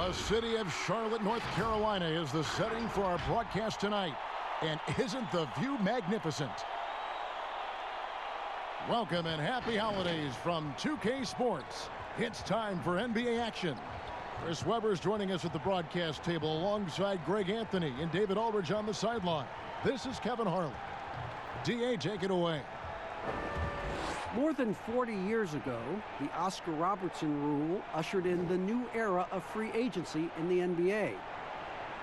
The city of Charlotte, North Carolina is the setting for our broadcast tonight. And isn't the view magnificent? Welcome and happy holidays from 2K Sports. It's time for NBA action. Chris Webber's joining us at the broadcast table alongside Greg Anthony and David Aldridge on the sideline. This is Kevin Harlan. DA, take it away. More than 40 years ago, the Oscar Robertson rule ushered in the new era of free agency in the NBA.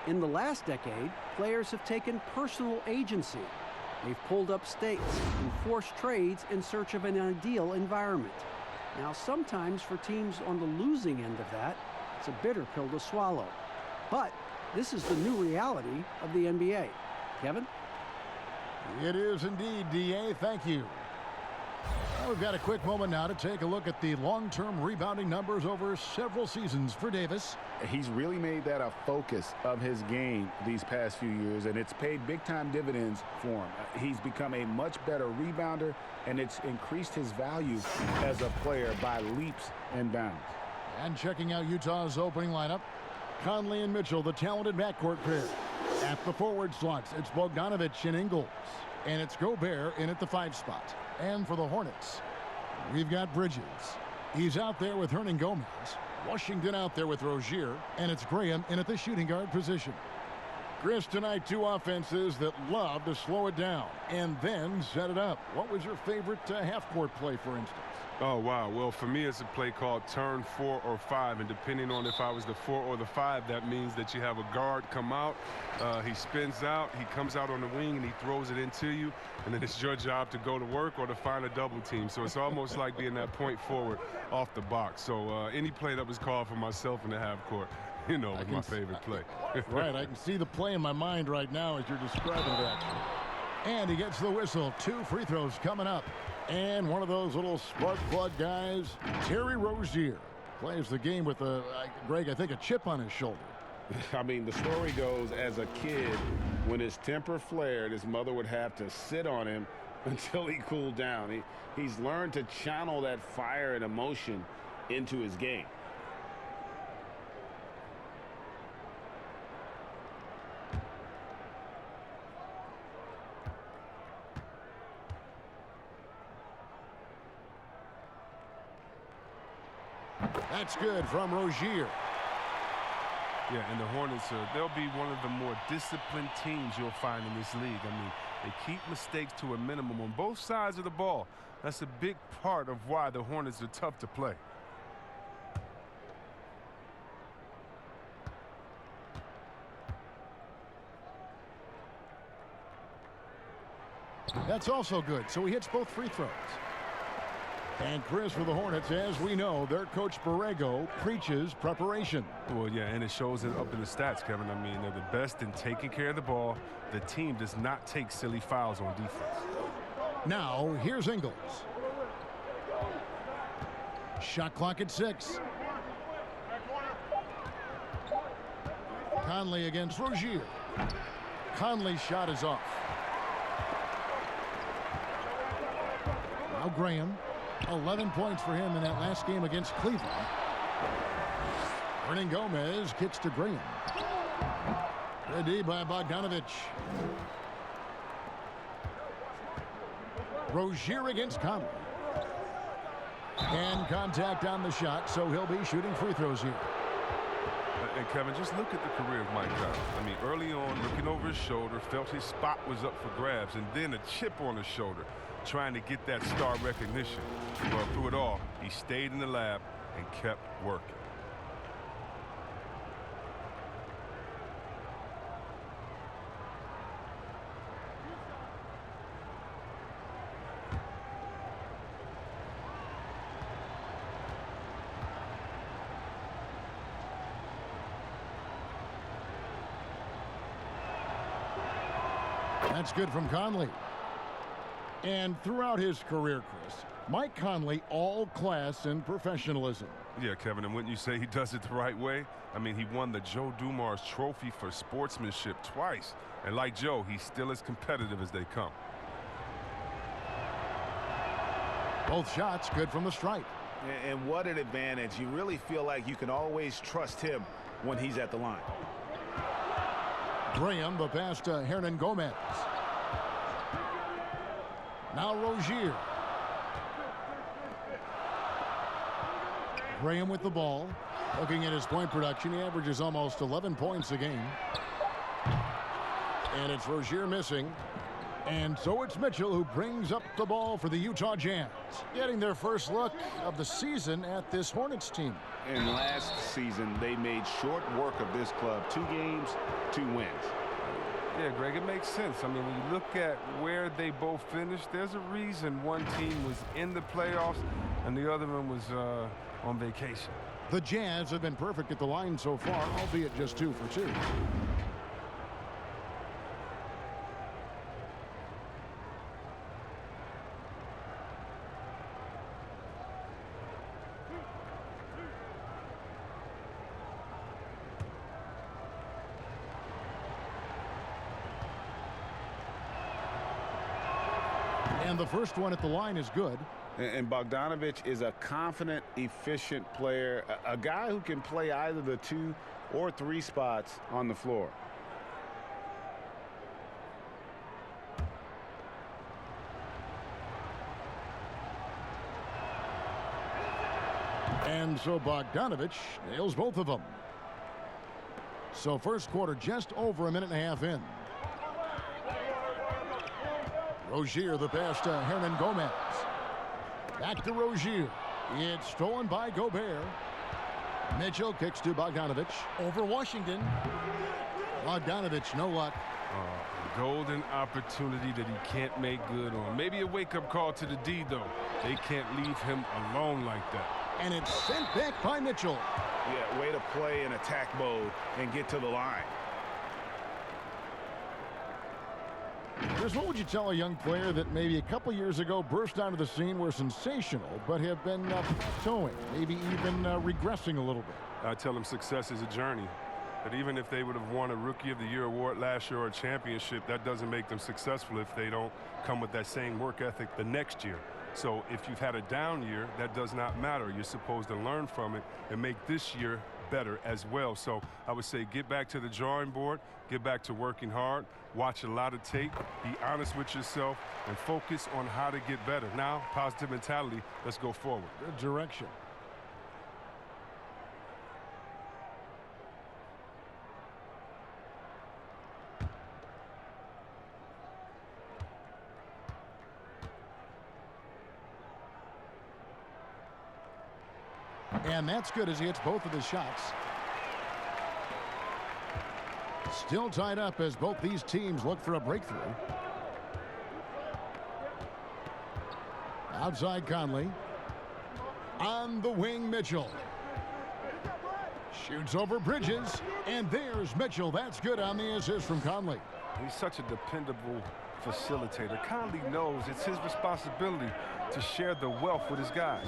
In the last decade, players have taken personal agency. They've pulled up stakes and forced trades in search of an ideal environment. Now, sometimes for teams on the losing end of that, it's a bitter pill to swallow. But this is the new reality of the NBA. Kevin? It is indeed, DA. Thank you. Well, we've got a quick moment now to take a look at the long-term rebounding numbers over several seasons for Davis. He's really made that a focus of his game these past few years, and it's paid big-time dividends for him. He's become a much better rebounder, and it's increased his value as a player by leaps and bounds. And checking out Utah's opening lineup, Conley and Mitchell, the talented backcourt pair. At the forward slots, it's Bogdanovich and Ingles. And it's Gobert in at the 5 spot. And for the Hornets, we've got Bridges. He's out there with Hernan Gomez. Washington out there with Rozier. And it's Graham in at the shooting guard position. Chris, tonight, two offenses that love to slow it down and then set it up. What was your favorite half-court play, for instance? Oh, wow. Well, for me, it's a play called turn 4 or 5. And depending on if I was the 4 or the 5, that means that you have a guard come out. He spins out. He comes out on the wing, and he throws it into you. And then it's your job to go to work or to find a double team. So it's almost like being that point forward off the box. So any play that was called for myself in the half court, you know, was my favorite play. Right. I can see the play in my mind right now as you're describing that. And he gets the whistle. 2 free throws coming up. And one of those little spark plug guys, Terry Rozier, plays the game with, Greg, I think a chip on his shoulder. I mean, the story goes, as a kid, when his temper flared, his mother would have to sit on him until he cooled down. He's learned to channel that fire and emotion into his game. That's good from Rozier. Yeah, and the Hornets, they'll be one of the more disciplined teams you'll find in this league. I mean, they keep mistakes to a minimum on both sides of the ball. That's a big part of why the Hornets are tough to play. That's also good. So he hits both free throws. And Chris, for the Hornets, as we know, their coach Borrego preaches preparation. Well, yeah, and it shows it up in the stats, Kevin. I mean, they're the best in taking care of the ball. The team does not take silly fouls on defense. Now, here's Ingles. Shot clock at 6. Conley against Rozier. Conley's shot is off. Now Graham. 11 points for him in that last game against Cleveland. Hernan Gomez kicks to Graham. Good D by Bogdanovich. Rozier against Conley. And contact on the shot, so he'll be shooting free throws here. And Kevin, just look at the career of Mike Conley. I mean, early on, looking over his shoulder, felt his spot was up for grabs, and then a chip on his shoulder, trying to get that star recognition. Well, through it all, he stayed in the lab and kept working. That's good from Conley. And throughout his career, Chris, Mike Conley, all class and professionalism. Yeah, Kevin, and wouldn't you say he does it the right way? I mean, he won the Joe Dumars Trophy for sportsmanship twice. And like Joe, he's still as competitive as they come. Both shots good from the stripe. And what an advantage. You really feel like you can always trust him when he's at the line. Graham, the pass to Hernan Gomez. Now Rozier. Graham with the ball. Looking at his point production, he averages almost 11 points a game. And it's Rozier missing. And so it's Mitchell who brings up the ball for the Utah Jazz, getting their first look of the season at this Hornets team. And last season, they made short work of this club. 2 games, 2 wins. Yeah, Greg, it makes sense. I mean, when you look at where they both finished, there's a reason one team was in the playoffs and the other one was on vacation. The Jazz have been perfect at the line so far, albeit just 2 for 2. And the first one at the line is good. And Bogdanovich is a confident, efficient player, a guy who can play either the 2 or 3 spots on the floor. And so Bogdanovich nails both of them. So first quarter just over a minute and a half in. Rozier, the pass to Hernan Gomez. Back to Rozier. It's stolen by Gobert. Mitchell kicks to Bogdanovich. Over Washington. Bogdanovich, no luck. Golden opportunity that he can't make good on. Maybe a wake-up call to the D, though. They can't leave him alone like that. And it's sent back by Mitchell. Yeah, way to play in attack mode and get to the line. Chris, what would you tell a young player that maybe a couple years ago burst onto the scene, were sensational, but have been plateauing, maybe even regressing a little bit? I tell them success is a journey. But even if they would have won a Rookie of the Year award last year or a championship, that doesn't make them successful if they don't come with that same work ethic the next year. So if you've had a down year, that does not matter. You're supposed to learn from it and make this year better as well. So I would say get back to the drawing board, get back to working hard, watch a lot of tape, be honest with yourself, and focus on how to get better. Now, positive mentality, let's go forward. Good direction. And that's good as he hits both of his shots. Still tied up as both these teams look for a breakthrough. Outside Conley. On the wing, Mitchell. Shoots over Bridges. And there's Mitchell. That's good on the assist from Conley. He's such a dependable facilitator. Conley knows it's his responsibility to share the wealth with his guys.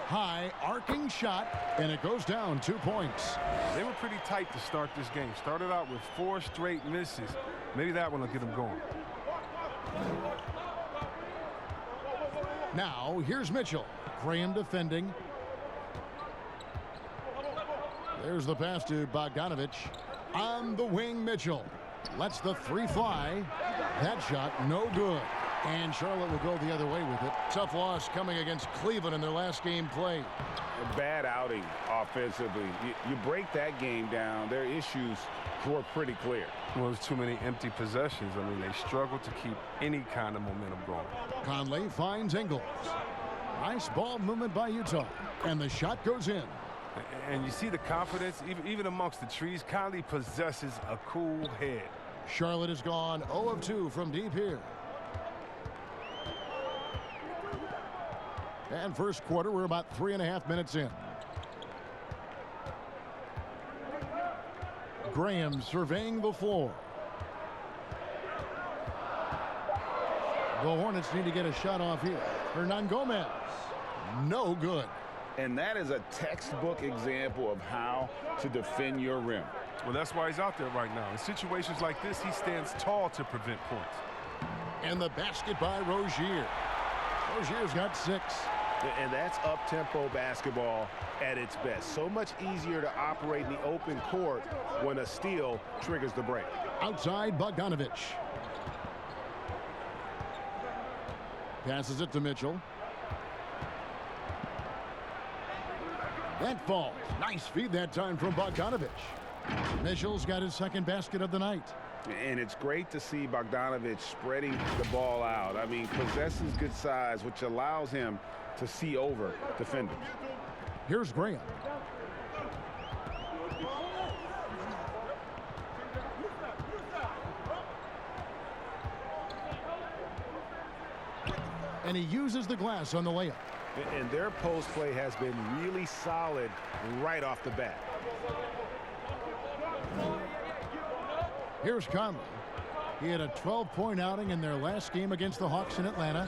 High arcing shot, and it goes down 2 points. They were pretty tight to start this game. Started out with 4 straight misses. Maybe that one will get them going. Now, here's Mitchell. Graham defending. There's the pass to Bogdanovich. On the wing, Mitchell. Lets the 3 fly. That shot, no good. And Charlotte will go the other way with it. Tough loss coming against Cleveland in their last game played. A bad outing offensively. You break that game down, their issues were pretty clear. Well, there's too many empty possessions. I mean, they struggle to keep any kind of momentum going. Conley finds Ingles. Nice ball movement by Utah. And the shot goes in. And you see the confidence, even amongst the trees. Conley possesses a cool head. Charlotte has gone 0 of 2 from deep here. And first quarter, we're about 3.5 minutes in. Graham surveying the floor. The Hornets need to get a shot off here. Hernan Gomez. No good. And that is a textbook example of how to defend your rim. Well, that's why he's out there right now. In situations like this, he stands tall to prevent points. And the basket by Rozier. Rozier's got 6. And that's up-tempo basketball at its best. So much easier to operate in the open court when a steal triggers the break. Outside, Bogdanovich. Passes it to Mitchell. That falls. Nice feed that time from Bogdanovich. Mitchell's got his second basket of the night. And it's great to see Bogdanovich spreading the ball out. I mean, possesses good size, which allows him to see over defenders. Here's Graham. And he uses the glass on the layup. And their post play has been really solid right off the bat. Here's Conley. He had a 12-point outing in their last game against the Hawks in Atlanta.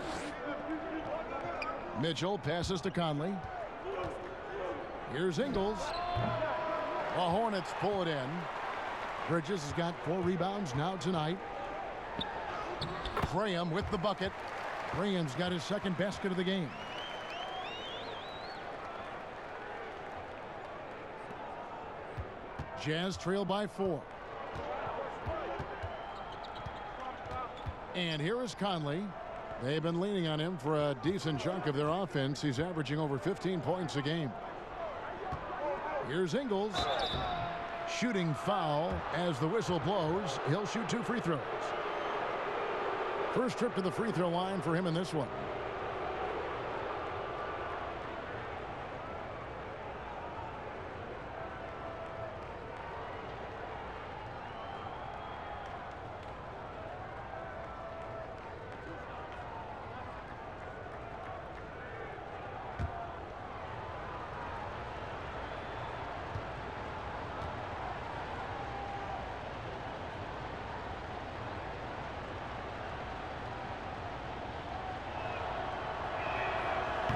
Mitchell passes to Conley. Here's Ingles. The Hornets pull it in. Bridges has got 4 rebounds now tonight. Graham with the bucket. Graham's got his second basket of the game. Jazz trail by 4. And here is Conley. They've been leaning on him for a decent chunk of their offense. He's averaging over 15 points a game. Here's Ingles. Shooting foul as the whistle blows. He'll shoot 2 free throws. First trip to the free throw line for him in this one.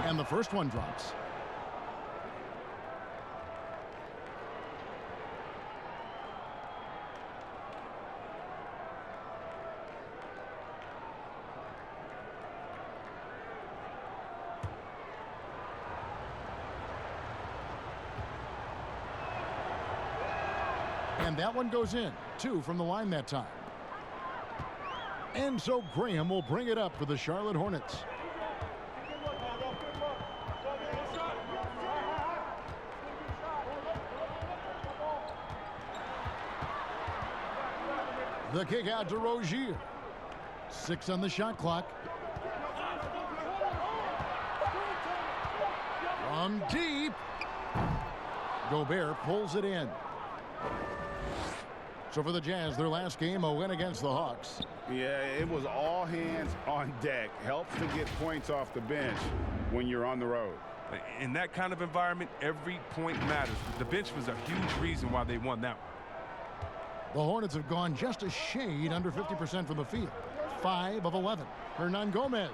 And the first one drops. And that one goes in. 2 from the line that time. And so Graham will bring it up for the Charlotte Hornets. The kick out to Rozier. 6 on the shot clock. From deep. Gobert pulls it in. So for the Jazz, their last game, a win against the Hawks. Yeah, it was all hands on deck. Helps to get points off the bench when you're on the road. In that kind of environment, every point matters. The bench was a huge reason why they won that one. The Hornets have gone just a shade under 50% from the field. 5 of 11. Hernan Gomez.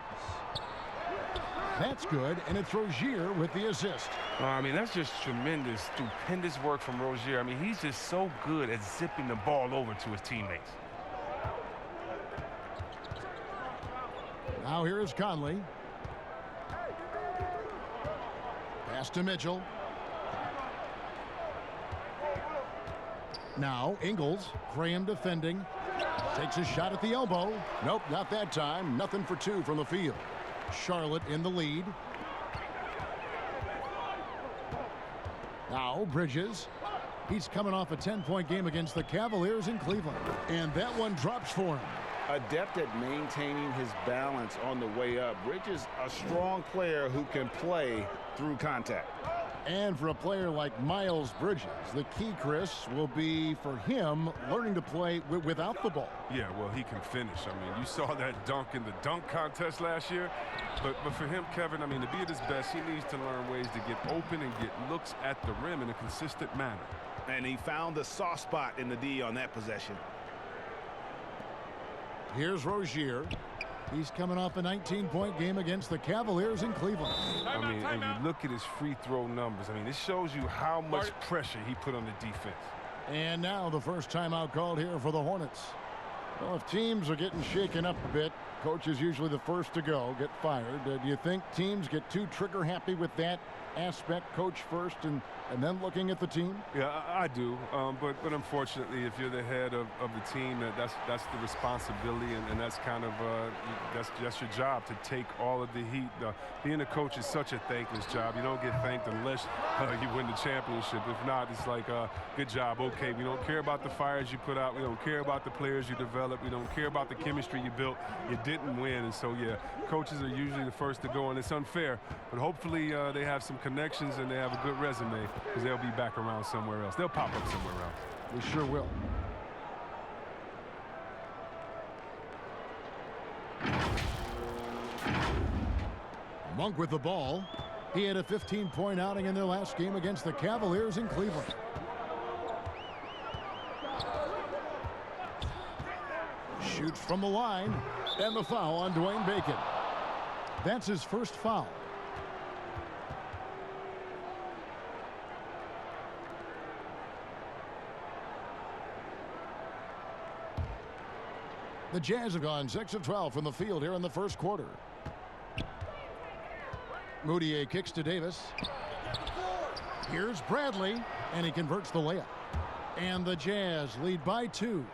That's good, and it's Rozier with the assist. I mean, that's just tremendous, stupendous work from Rozier. I mean, he's just so good at zipping the ball over to his teammates. Now here is Conley. Pass to Mitchell. Now Ingles. Graham defending. Takes a shot at the elbow. Nope, not that time. Nothing for 2 from the field. Charlotte in the lead. Now Bridges. He's coming off a 10-point game against the Cavaliers in Cleveland. And that one drops for him. Adept at maintaining his balance on the way up. Bridges, a strong player who can play through contact. And for a player like Miles Bridges, the key, Chris, will be for him learning to play without the ball. Yeah, well, he can finish. I mean, you saw that dunk in the dunk contest last year. But for him, Kevin, I mean, to be at his best, he needs to learn ways to get open and get looks at the rim in a consistent manner. And he found the soft spot in the D on that possession. Here's Rozier. He's coming off a 19-point game against the Cavaliers in Cleveland. I mean, and you look at his free throw numbers. I mean, this shows you how much pressure he put on the defense. And now the first timeout called here for the Hornets. Well, if teams are getting shaken up a bit, Coach is usually the first to go, get fired. Do you think teams get too trigger happy with that aspect, coach first and then looking at the team? Yeah, I do. But unfortunately, if you're the head of the team, that's the responsibility, and that's kind of that's your job, to take all of the heat. Being a coach is such a thankless job. You don't get thanked unless you win the championship. If not, it's like, good job. Okay, we don't care about the fires you put out. We don't care about the players you develop. We don't care about the chemistry you built. You didn't win, and so yeah, coaches are usually the first to go, and it's unfair. But hopefully they have some connections and they have a good resume, because they'll be back around somewhere else. They'll pop up somewhere else. We sure will. Monk with the ball. He had a 15-point outing in their last game against the Cavaliers in Cleveland. Shoots from the line, and the foul on Dwayne Bacon. That's his first foul. The Jazz have gone 6 of 12 from the field here in the first quarter. Moutier kicks to Davis. Here's Bradley, and he converts the layup. And the Jazz lead by 2.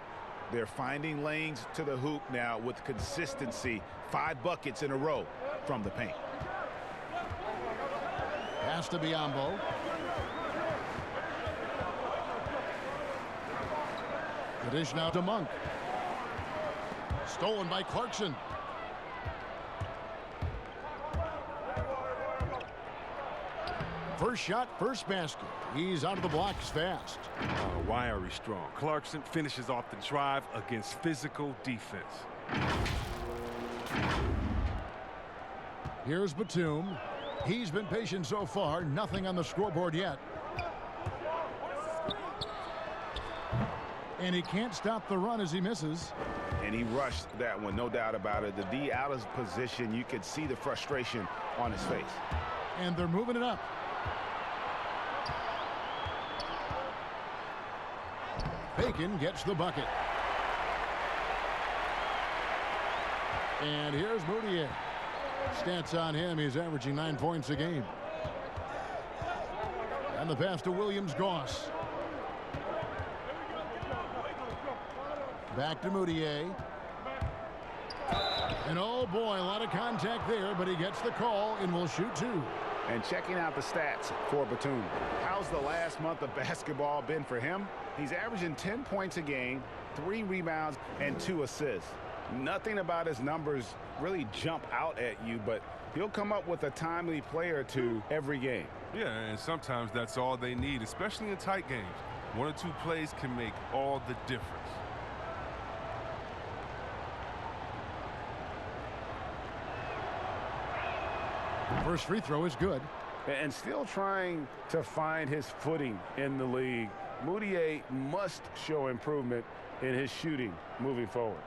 They're finding lanes to the hoop now with consistency. 5 buckets in a row from the paint. Pass to Biyombo. The dish now to Monk. Stolen by Clarkson. First shot, first basket. He's out of the blocks fast. Wiry strong. Clarkson finishes off the drive against physical defense. Here's Batum. He's been patient so far. Nothing on the scoreboard yet. And he can't stop the run as he misses. And he rushed that one, no doubt about it. The D out of position. You could see the frustration on his face. And they're moving it up. Bacon gets the bucket. And here's Moutier. Stats on him, he's averaging 9 points a game. And the pass to Williams-Goss. Back to Moutier. And oh boy, a lot of contact there, but he gets the call and will shoot 2. And checking out the stats for Batum. How's the last month of basketball been for him? He's averaging 10 points a game, 3 rebounds, and 2 assists. Nothing about his numbers really jump out at you, but he'll come up with a timely play or two every game. Yeah, and sometimes that's all they need, especially in tight games. 1 or 2 plays can make all the difference. First free throw is good. And still trying to find his footing in the league. Moutier must show improvement in his shooting moving forward.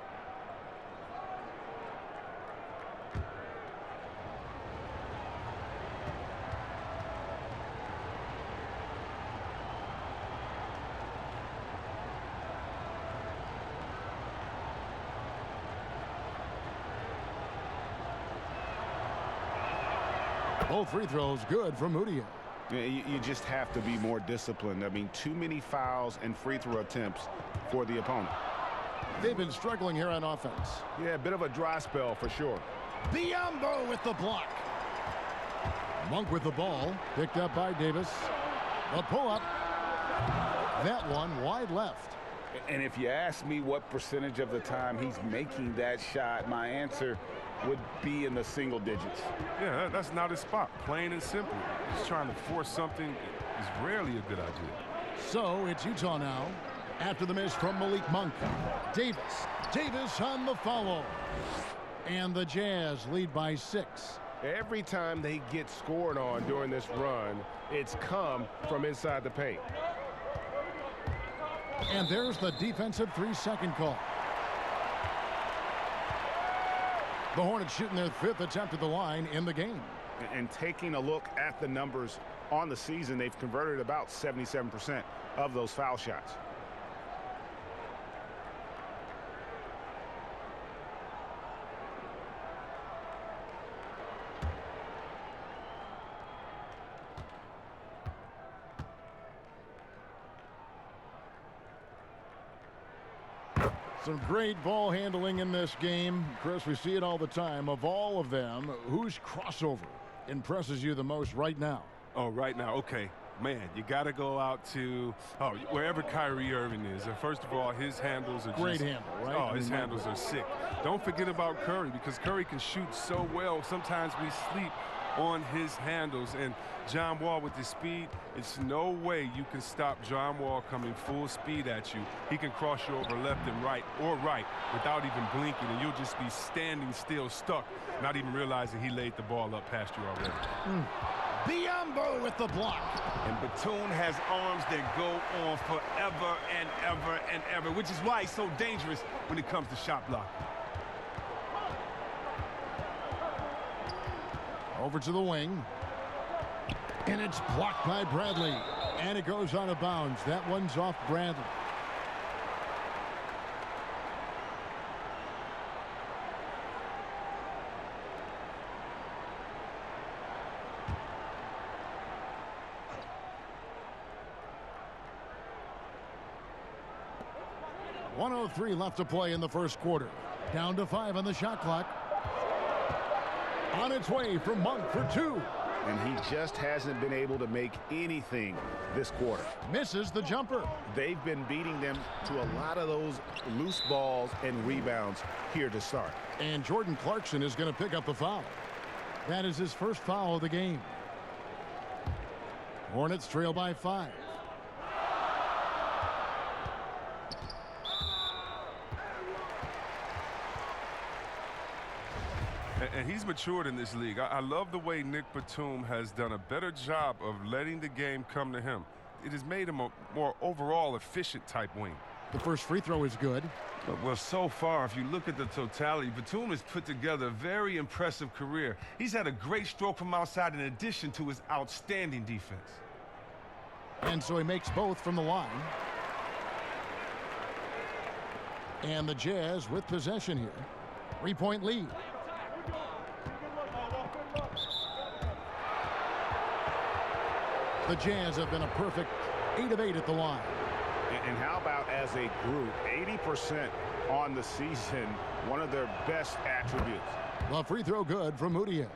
Both free throws good from Moutier. You just have to be more disciplined. I mean, too many fouls and free throw attempts for the opponent. They've been struggling here on offense. Yeah, a bit of a dry spell for sure. Biyombo with the block. Monk with the ball. Picked up by Davis. The pull-up. That one wide left. And if you ask me what percentage of the time he's making that shot, my answer would be in the single digits. Yeah, that's not his spot. Plain and simple. Just trying to force something is rarely a good idea. So it's Utah now. After the miss from Malik Monk. Davis on the follow. And the Jazz lead by 6. Every time they get scored on during this run, it's come from inside the paint. And there's the defensive 3-second call. The Hornets shooting their 5th attempt at the line in the game. And taking a look at the numbers on the season, they've converted about 77% of those foul shots. Some great ball handling in this game. Chris, we see it all the time. Of all of them, whose crossover impresses you the most right now? Oh, right now, okay. Man, you got to go out to wherever Kyrie Irving is. And first of all, his handles are Great handle, right? Oh, his handles are sick. Don't forget about Curry, because Curry can shoot so well. Sometimes we sleep on his handles. And John Wall with his speed, it's no way you can stop John Wall coming full speed at you. He can cross you over left and right or right without even blinking, and you'll just be standing still, stuck, not even realizing he laid the ball up past you already. Biombo with the block. And Batum has arms that go on forever and ever and ever, which is why he's so dangerous when it comes to shot blocking. Over to the wing. And it's blocked by Bradley. And it goes out of bounds. That one's off Bradley. .103 left to play in the first quarter. Down to 5 on the shot clock. On its way from Monk for 2. And he just hasn't been able to make anything this quarter. Misses the jumper. They've been beating them to a lot of those loose balls and rebounds here to start. And Jordan Clarkson is going to pick up the foul. That is his first foul of the game. Hornets trail by 5. And he's matured in this league. I love the way Nick Batum has done a better job of letting the game come to him. It has made him a more overall efficient type wing. The first free throw is good. Well, so far, if you look at the totality, Batum has put together a very impressive career. He's had a great stroke from outside in addition to his outstanding defense. And so he makes both from the line. And the Jazz with possession here. 3-point lead. The Jazz have been a perfect 8 of 8 at the line. And how about as a group, 80% on the season, one of their best attributes. The free throw good from Moutier.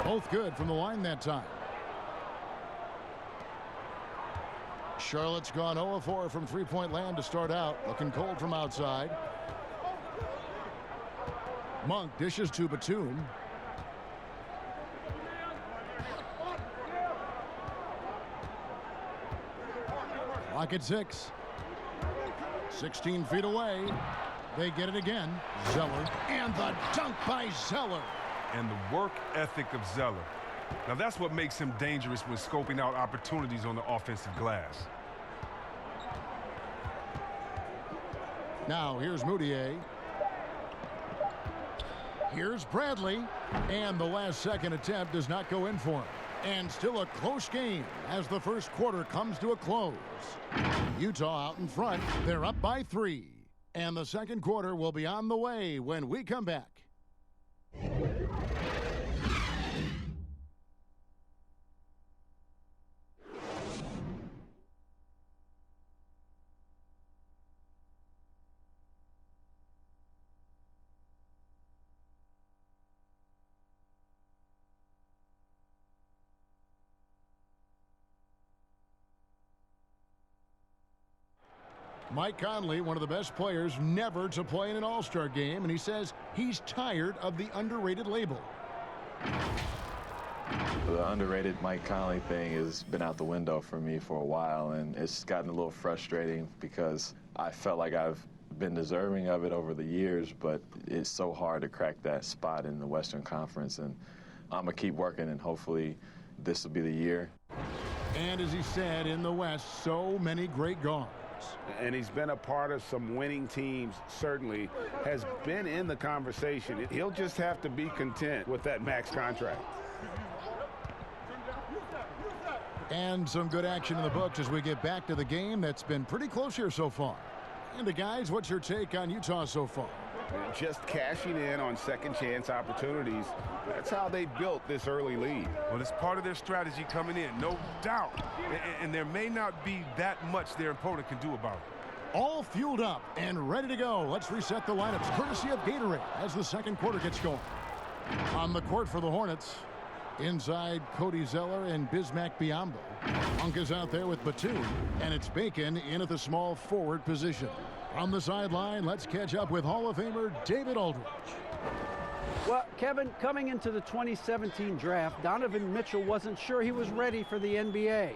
Both good from the line that time. Charlotte's gone 0 of 4 from three-point land to start out. Looking cold from outside. Monk dishes to Batum. Clock at 6. 16 feet away. They get it again. Zeller. And the dunk by Zeller. And the work ethic of Zeller. Now that's what makes him dangerous when scoping out opportunities on the offensive glass. Now here's Moutier. Here's Bradley. And the last second attempt does not go in for him. And still a close game as the first quarter comes to a close. Utah out in front. They're up by 3. And the second quarter will be on the way when we come back. Mike Conley, one of the best players never to play in an All-Star game, and he says he's tired of the underrated label. The underrated Mike Conley thing has been out the window for me for a while, and it's gotten a little frustrating because I felt like I've been deserving of it over the years, but it's so hard to crack that spot in the Western Conference, and I'm going to keep working, and hopefully this will be the year. And as he said, in the West, so many great guards. And he's been a part of some winning teams, certainly has been in the conversation. He'll just have to be content with that max contract. And some good action in the books as we get back to the game that's been pretty close here so far. And guys, what's your take on Utah so far? Just cashing in on second chance opportunities. That's how they built this early lead. Well, it's part of their strategy coming in, no doubt. And there may not be that much their opponent can do about it. All fueled up and ready to go. Let's reset the lineups courtesy of Gatorade as the second quarter gets going. On the court for the Hornets, inside Cody Zeller and Bismack Biyombo. Monk is out there with Batum, and it's Bacon in at the small forward position. On the sideline, let's catch up with Hall of Famer David Aldridge. Well, Kevin, coming into the 2017 draft, Donovan Mitchell wasn't sure he was ready for the NBA.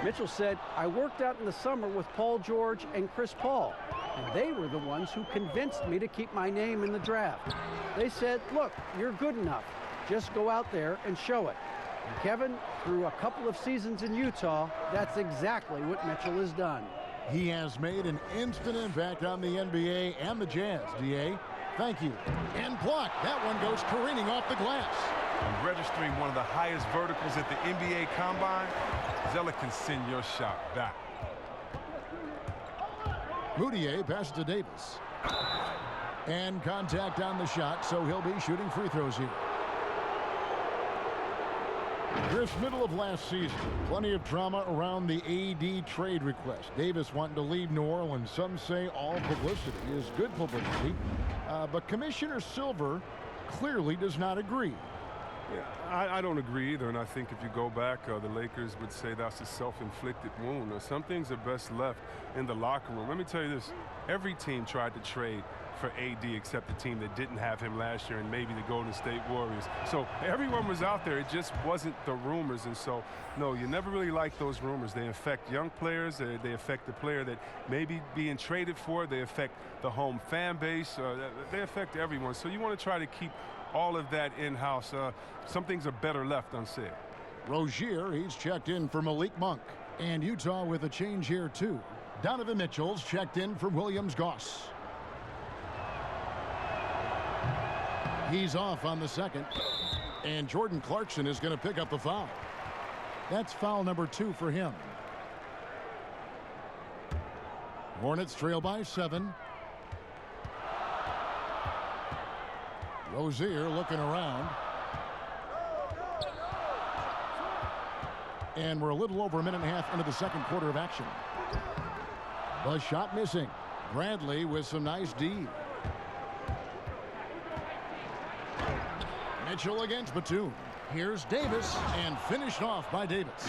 Mitchell said, "I worked out in the summer with Paul George and Chris Paul, and they were the ones who convinced me to keep my name in the draft. They said, look, you're good enough. Just go out there and show it." And Kevin, through a couple of seasons in Utah, that's exactly what Mitchell has done. He has made an instant impact on the NBA and the Jazz, D.A. Thank you. And blocked. That one goes careening off the glass. And registering one of the highest verticals at the NBA Combine, Zeller can send your shot back. Moutier passes to Davis. And contact on the shot, so he'll be shooting free throws here. This middle of last season, plenty of drama around the AD trade request. Davis wanting to leave New Orleans. Some say all publicity is good publicity. But Commissioner Silver clearly does not agree. Yeah, I don't agree either, and I think if you go back, the Lakers would say that's a self-inflicted wound. Some things are best left in the locker room. Let me tell you this. Every team tried to trade for AD except the team that didn't have him last year and maybe the Golden State Warriors. So everyone was out there. It just wasn't the rumors. And so, no, you never really like those rumors. They affect young players. They affect the player that may be being traded for. They affect the home fan base. They affect everyone. So you want to try to keep all of that in-house. Some things are better left unsaid. Rozier, he's checked in for Malik Monk. And Utah with a change here, too. Donovan Mitchell's checked in for Williams-Goss. He's off on the second. And Jordan Clarkson is going to pick up the foul. That's foul number 2 for him. Hornets trail by 7. Rozier looking around. And we're a little over a minute and a half into the second quarter of action. The shot missing. Bradley with some nice D. Mitchell against Batum. Here's Davis, and finished off by Davis.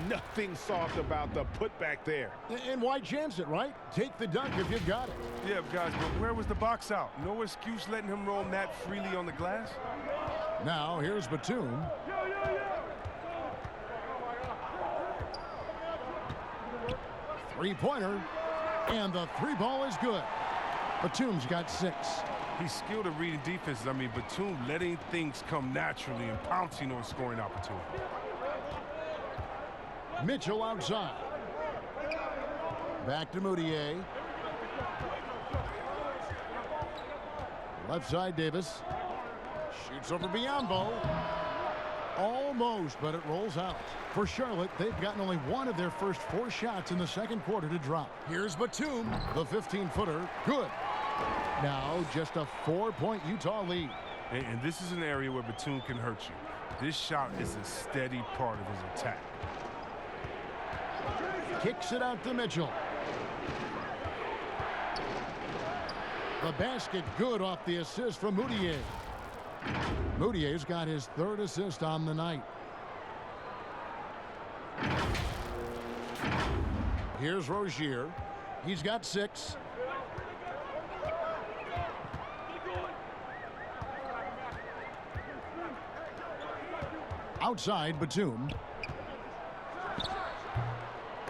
Nothing soft about the putback there. And why chance it, right? Take the dunk if you've got it. Yeah, guys, but where was the box out? No excuse letting him roam that freely on the glass? Now, here's Batum. Three-pointer, and the three ball is good. Batum's got 6. He's skilled at reading defenses. I mean, Batum letting things come naturally and pouncing on scoring opportunity. Mitchell outside. Back to Moutier. Left side, Davis. Shoots over Biyombo. Almost, but it rolls out. For Charlotte, they've gotten only one of their first 4 shots in the second quarter to drop. Here's Batum, the 15-footer. Good. Now just a 4-point Utah lead. And this is an area where Batum can hurt you. This shot is a steady part of his attack. Kicks it out to Mitchell. The basket good off the assist from Moutier. Moutier's got his 3rd assist on the night. Here's Rozier. He's got 6. Outside, Batum.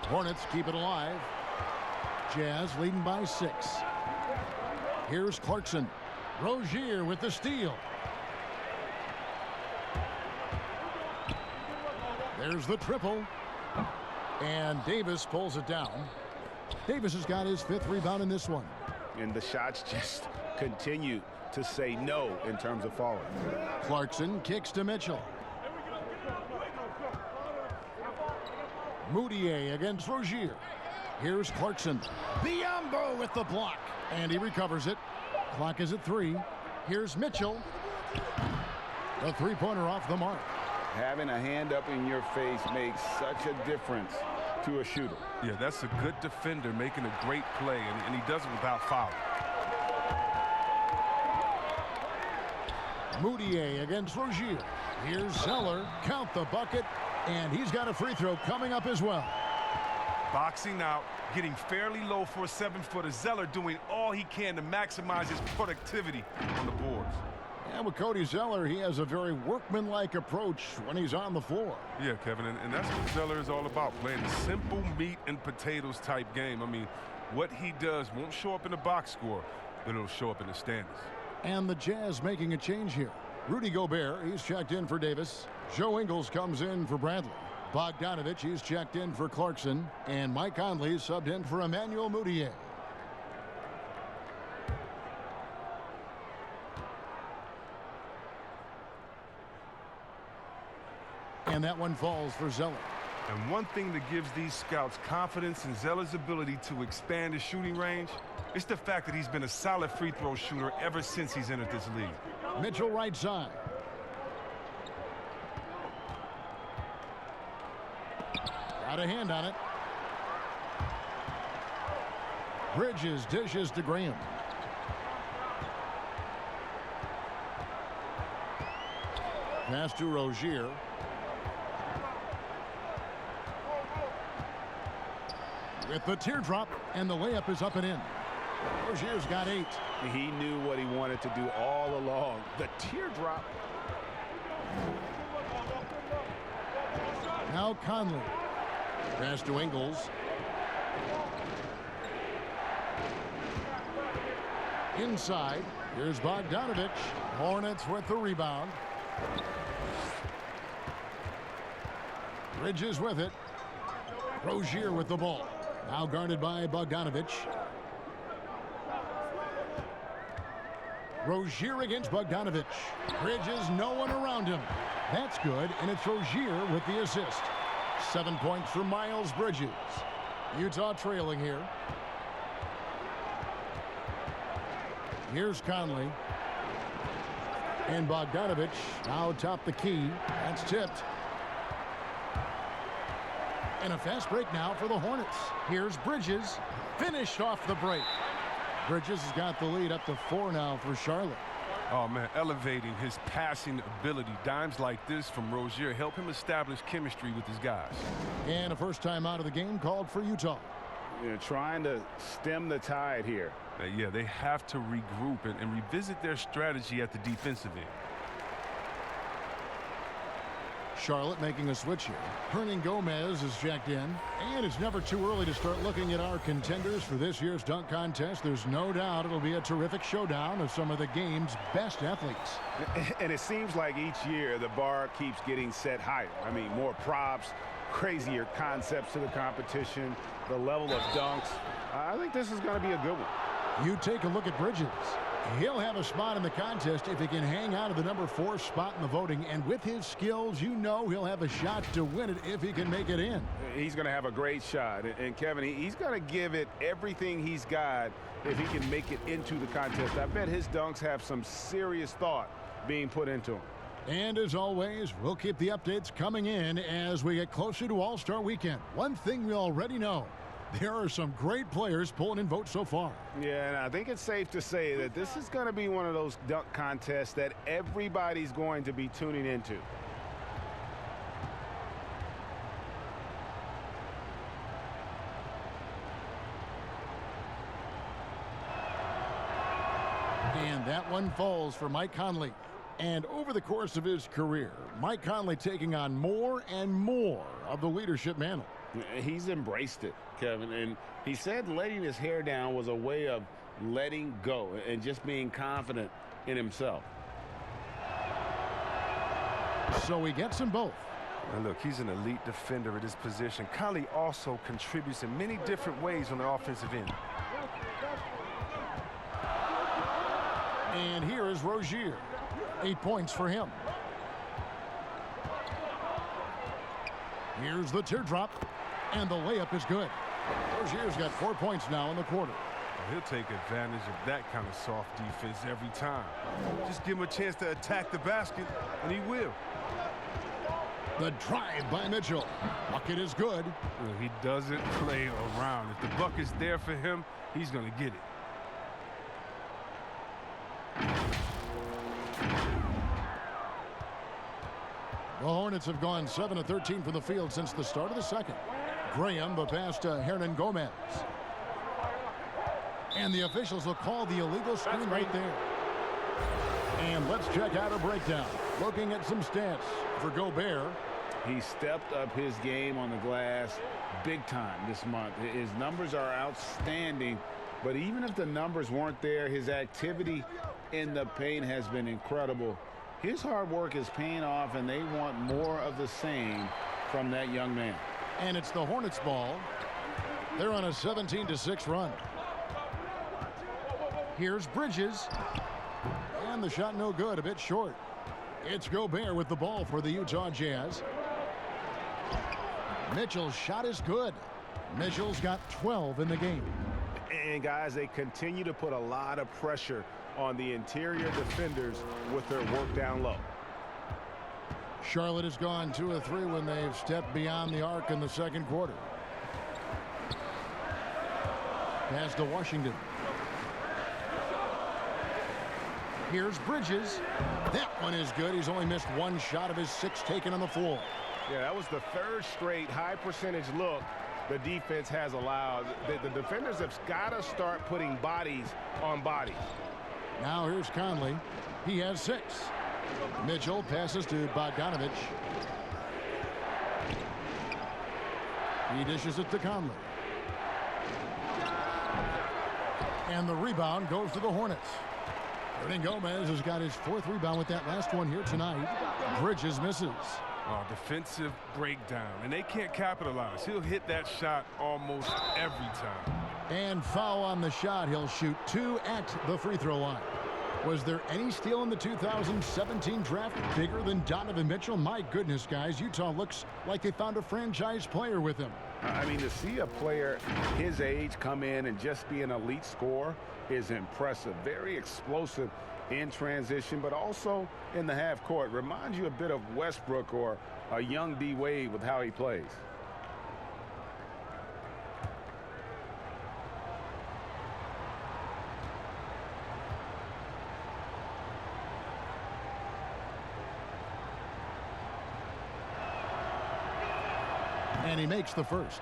Hornets keep it alive. Jazz leading by 6. Here's Clarkson. Rozier with the steal. There's the triple. And Davis pulls it down. Davis has got his 5th rebound in this one. And the shots just continue to say no in terms of falling. Clarkson kicks to Mitchell. Moutier against Rozier. Here's Clarkson. Biyombo with the block. And he recovers it. Clock is at 3. Here's Mitchell. The three-pointer off the mark. Having a hand up in your face makes such a difference to a shooter. Yeah, that's a good defender making a great play, and he does it without foul. Moutier against Rozier. Here's Zeller. Count the bucket. And he's got a free throw coming up as well. Boxing out, getting fairly low for a 7-footer. Zeller doing all he can to maximize his productivity on the boards. And with Cody Zeller, he has a very workmanlike approach when he's on the floor. Yeah, Kevin, and that's what Zeller is all about, playing a simple meat and potatoes type game. I mean, what he does won't show up in the box score, but it'll show up in the standings. And the Jazz making a change here. Rudy Gobert, he's checked in for Davis. Joe Ingles comes in for Bradley. Bogdanovich, he's checked in for Clarkson. And Mike Conley subbed in for Emmanuel Moutier. And that one falls for Zeller. And one thing that gives these scouts confidence in Zeller's ability to expand his shooting range, it's the fact that he's been a solid free throw shooter ever since he's entered this league. Mitchell right side. Got a hand on it. Bridges dishes to Graham. Pass to Rozier. With the teardrop, and the layup is up and in. Rozier's got 8. He knew what he wanted to do all along. The teardrop. Now Conley. Pass to Ingles. Inside. Here's Bogdanovich. Hornets with the rebound. Bridges with it. Rozier with the ball. Now guarded by Bogdanovich. Rozier against Bogdanovich. Bridges, no one around him. That's good, and it's Rozier with the assist. 7 points for Miles Bridges. Utah trailing here. Here's Conley. And Bogdanovich now top the key. That's tipped. And a fast break now for the Hornets. Here's Bridges. Finished off the break. Bridges has got the lead up to 4 now for Charlotte. Oh, man, elevating his passing ability. Dimes like this from Rozier help him establish chemistry with his guys. And a first time out of the game called for Utah. Trying to stem the tide here. Yeah, they have to regroup and revisit their strategy at the defensive end. Charlotte making a switch here. Hernan Gomez is checked in. And it's never too early to start looking at our contenders for this year's dunk contest. There's no doubt it'll be a terrific showdown of some of the game's best athletes. And it seems like each year the bar keeps getting set higher. I mean, more props, crazier concepts to the competition, the level of dunks. I think this is going to be a good one. You take a look at Bridges. He'll have a spot in the contest if he can hang out of the number 4 spot in the voting. And with his skills, you know he'll have a shot to win it if he can make it in. He's going to have a great shot. And Kevin, he's going to give it everything he's got if he can make it into the contest. I bet his dunks have some serious thought being put into them. And as always, we'll keep the updates coming in as we get closer to All-Star Weekend. One thing we already know. There are some great players pulling in votes so far. Yeah, and I think it's safe to say that this is going to be one of those dunk contests that everybody's going to be tuning into. And that one falls for Mike Conley. And over the course of his career, Mike Conley taking on more and more of the leadership mantle. He's embraced it, Kevin, and he said letting his hair down was a way of letting go and just being confident in himself. So he gets them both. And look, he's an elite defender at his position. Conley also contributes in many different ways on the offensive end. And here is Rozier. 8 points for him. Here's the teardrop. And the layup is good. Rozier's got 4 points now in the quarter. He'll take advantage of that kind of soft defense every time. Just give him a chance to attack the basket, and he will. The drive by Mitchell. Bucket is good. He doesn't play around. If the bucket's there for him, he's going to get it. The Hornets have gone 7 of 13 from the field since the start of the second. Graham, the pass to Hernan Gomez. And the officials will call the illegal screen right there. And let's check out a breakdown. Looking at some stats for Gobert. He stepped up his game on the glass big time this month. His numbers are outstanding, but even if the numbers weren't there, his activity in the paint has been incredible. His hard work is paying off, and they want more of the same from that young man. And it's the Hornets ball. They're on a 17-6 run. Here's Bridges. And the shot no good, a bit short. It's Gobert with the ball for the Utah Jazz. Mitchell's shot is good. Mitchell's got 12 in the game. And guys, they continue to put a lot of pressure on the interior defenders with their work down low. Charlotte has gone 2 of 3 when they've stepped beyond the arc in the second quarter. Pass to Washington. Here's Bridges. That one is good. He's only missed 1 shot of his 6 taken on the floor. Yeah, that was the 3rd straight high percentage look the defense has allowed. The defenders have got to start putting bodies on bodies. Now here's Conley. He has 6. Mitchell passes to Bogdanovich. He dishes it to Conley. And the rebound goes to the Hornets. Hernan Gomez has got his 4th rebound with that last one here tonight. Bridges misses. Oh, defensive breakdown, and they can't capitalize. He'll hit that shot almost every time. And foul on the shot. He'll shoot 2 at the free throw line. Was there any steal in the 2017 draft bigger than Donovan Mitchell? My goodness, guys, Utah looks like they found a franchise player with him. I mean, to see a player his age come in and just be an elite scorer is impressive. Very explosive in transition, but also in the half court. Reminds you a bit of Westbrook or a young D. Wade with how he plays. And he makes the first.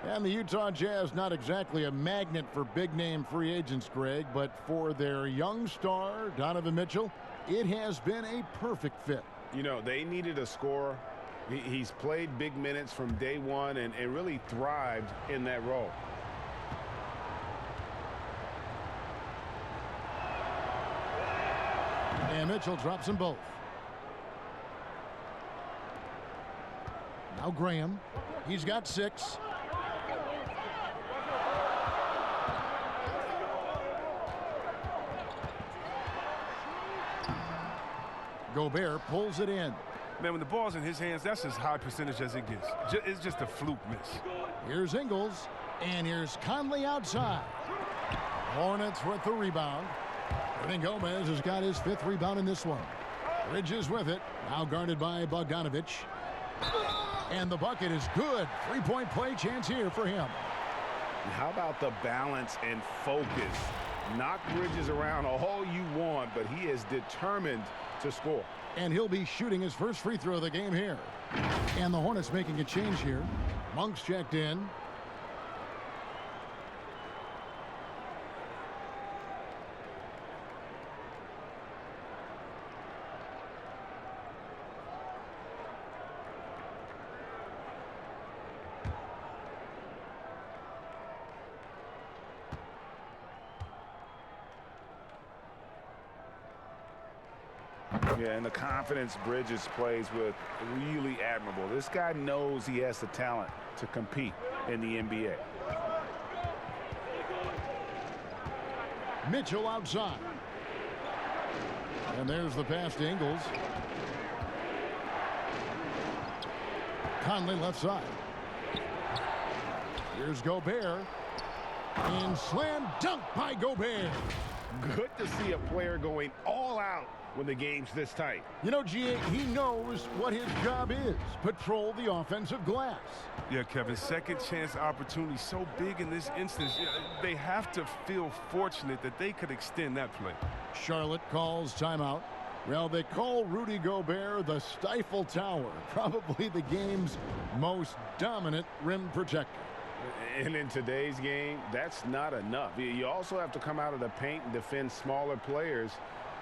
And the Utah Jazz, not exactly a magnet for big-name free agents, Greg, but for their young star, Donovan Mitchell, it has been a perfect fit. You know, they needed a scorer. He's played big minutes from day one and really thrived in that role. And Mitchell drops them both. Now Graham. He's got 6. Gobert pulls it in. Man, when the ball's in his hands, that's as high percentage as it gets. It's just a fluke miss. Here's Ingles, and here's Conley outside. Hornets with the rebound. Hernan Gomez has got his 5th rebound in this one. Bridges with it, now guarded by Bogdanovich. And the bucket is good. 3-point play chance here for him. How about the balance and focus? Knock Bridges around all you want, but he is determined to score. And he'll be shooting his first free throw of the game here. And the Hornets making a change here. Monk's checked in. Yeah, and the confidence Bridges plays with, really admirable. This guy knows he has the talent to compete in the NBA. Mitchell outside. And there's the pass to Ingles. Conley left side. Here's Gobert. And slam dunk by Gobert. Good to see a player going all out when the game's this tight. You know, G.A., he knows what his job is. Patrol the offensive glass. Yeah, Kevin, second chance opportunity so big in this instance. They have to feel fortunate that they could extend that play. Charlotte calls timeout. Well, they call Rudy Gobert the Stifle Tower, probably the game's most dominant rim protector. And in today's game, that's not enough. You also have to come out of the paint and defend smaller players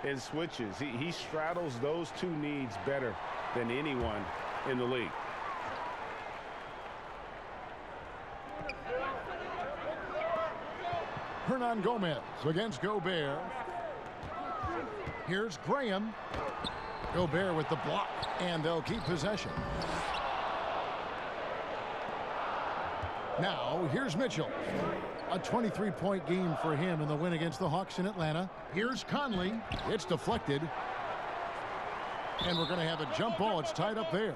in switches. He straddles those two needs better than anyone in the league. Hernan Gomez against Gobert. Here's Graham. Gobert with the block, and they'll keep possession. Now, here's Mitchell. A 23-point game for him in the win against the Hawks in Atlanta. Here's Conley. It's deflected. And we're going to have a jump ball. It's tied up there.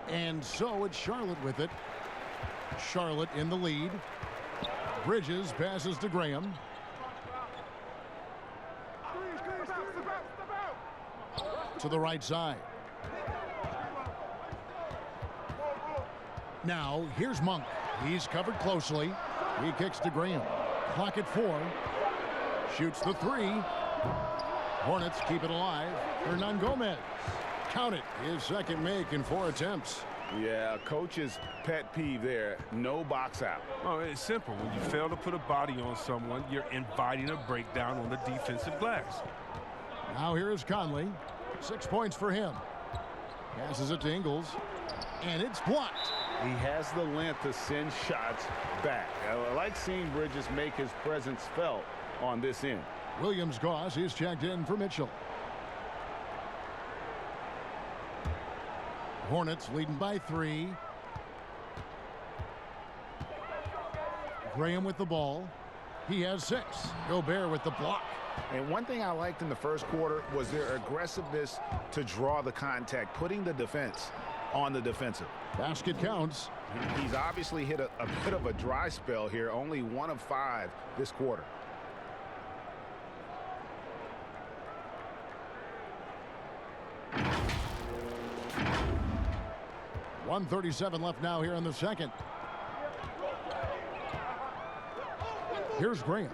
And so it's Charlotte with it. Charlotte in the lead. Bridges passes to Graham. To the right side. Now, here's Monk. He's covered closely. He kicks to Graham. Clock at 4. Shoots the 3. Hornets keep it alive. Hernan Gomez. Count it. His second make in 4 attempts. Yeah, coach's pet peeve there. No box out. Oh, it's simple. When you fail to put a body on someone, you're inviting a breakdown on the defensive glass. Now here is Conley. 6 points for him. Passes it to Ingles. And it's blocked. He has the length to send shots back. I like seeing Bridges make his presence felt on this end. Williams-Goss is checked in for Mitchell. Hornets leading by 3. Graham with the ball. He has 6. Gobert with the block. And one thing I liked in the first quarter was their aggressiveness to draw the contact, putting the defense on the defensive. Basket counts. He's obviously hit a bit of a dry spell here, only 1 of 5 this quarter. .137 left now here in the second. Here's Graham.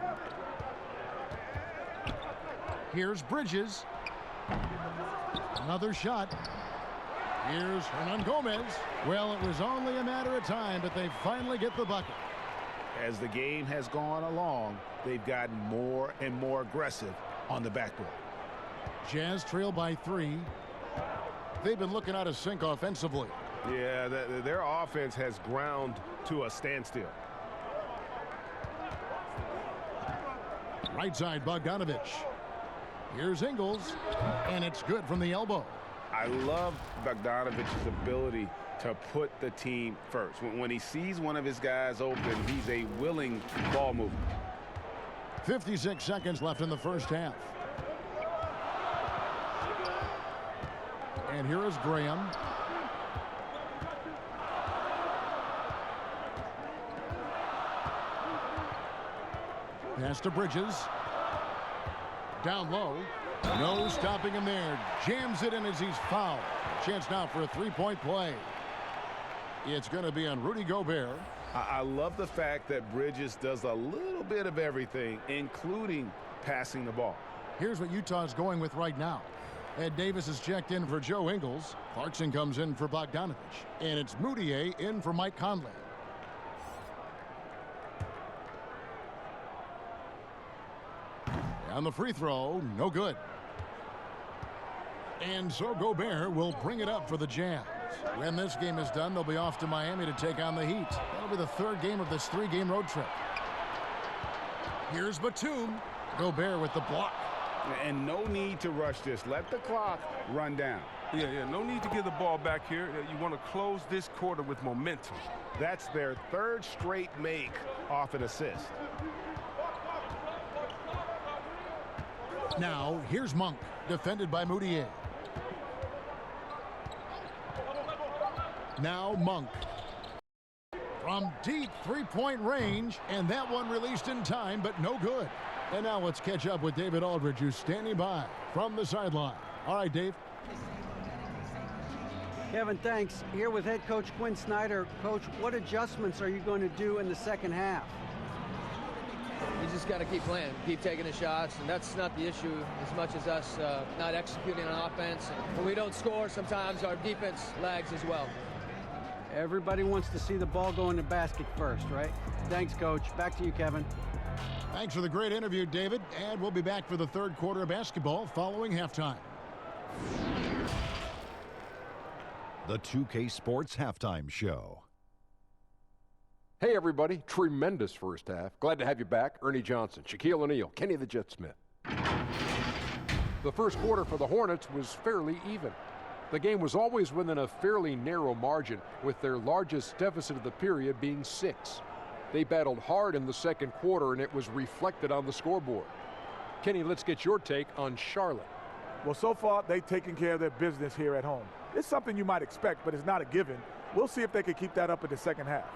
Here's Bridges. Another shot. Here's Hernan Gomez. Well, it was only a matter of time, but they finally get the bucket. As the game has gone along, they've gotten more and more aggressive on the backboard. Jazz trail by 3. They've been looking out of sync offensively. Yeah, their offense has ground to a standstill. Right side, Bogdanovich. Here's Ingles, and it's good from the elbow. I love Bogdanovich's ability to put the team first. When he sees one of his guys open, he's a willing ball mover. 56 seconds left in the first half. And here is Graham. Pass to Bridges. Down low. No stopping him there. Jams it in as he's fouled. Chance now for a 3-point play. It's going to be on Rudy Gobert. I love the fact that Bridges does a little bit of everything, including passing the ball. Here's what Utah's going with right now. Ed Davis is checked in for Joe Ingles. Clarkson comes in for Bogdanovich. And it's Moutier in for Mike Conley. On the free throw, no good. And so Gobert will bring it up for the Jazz. When this game is done, they'll be off to Miami to take on the Heat. That'll be the 3rd game of this 3-game road trip. Here's Batum. Gobert with the block. And no need to rush this. Let the clock run down. Yeah, no need to give the ball back here. You want to close this quarter with momentum. That's their 3rd straight make off an assist. Now, here's Monk, defended by Moutier. Now Monk. From deep three-point range, and that one released in time, but no good. And now let's catch up with David Aldridge, who's standing by from the sideline. All right, Dave. Kevin, thanks. Here with head coach Quinn Snyder. Coach, what adjustments are you going to do in the second half? You just got to keep playing, keep taking the shots, and that's not the issue as much as us not executing on offense. When we don't score, sometimes our defense lags as well. Everybody wants to see the ball go in the basket first, right? Thanks, Coach. Back to you, Kevin. Thanks for the great interview, David. And we'll be back for the third quarter of basketball following halftime. The 2K Sports Halftime Show. Hey, everybody. Tremendous first half. Glad to have you back. Ernie Johnson, Shaquille O'Neal, Kenny the Jet Smith. The first quarter for the Hornets was fairly even. The game was always within a fairly narrow margin, with their largest deficit of the period being 6. They battled hard in the second quarter, and it was reflected on the scoreboard. Kenny, let's get your take on Charlotte. Well, so far, they've taken care of their business here at home. It's something you might expect, but it's not a given. We'll see if they can keep that up in the second half.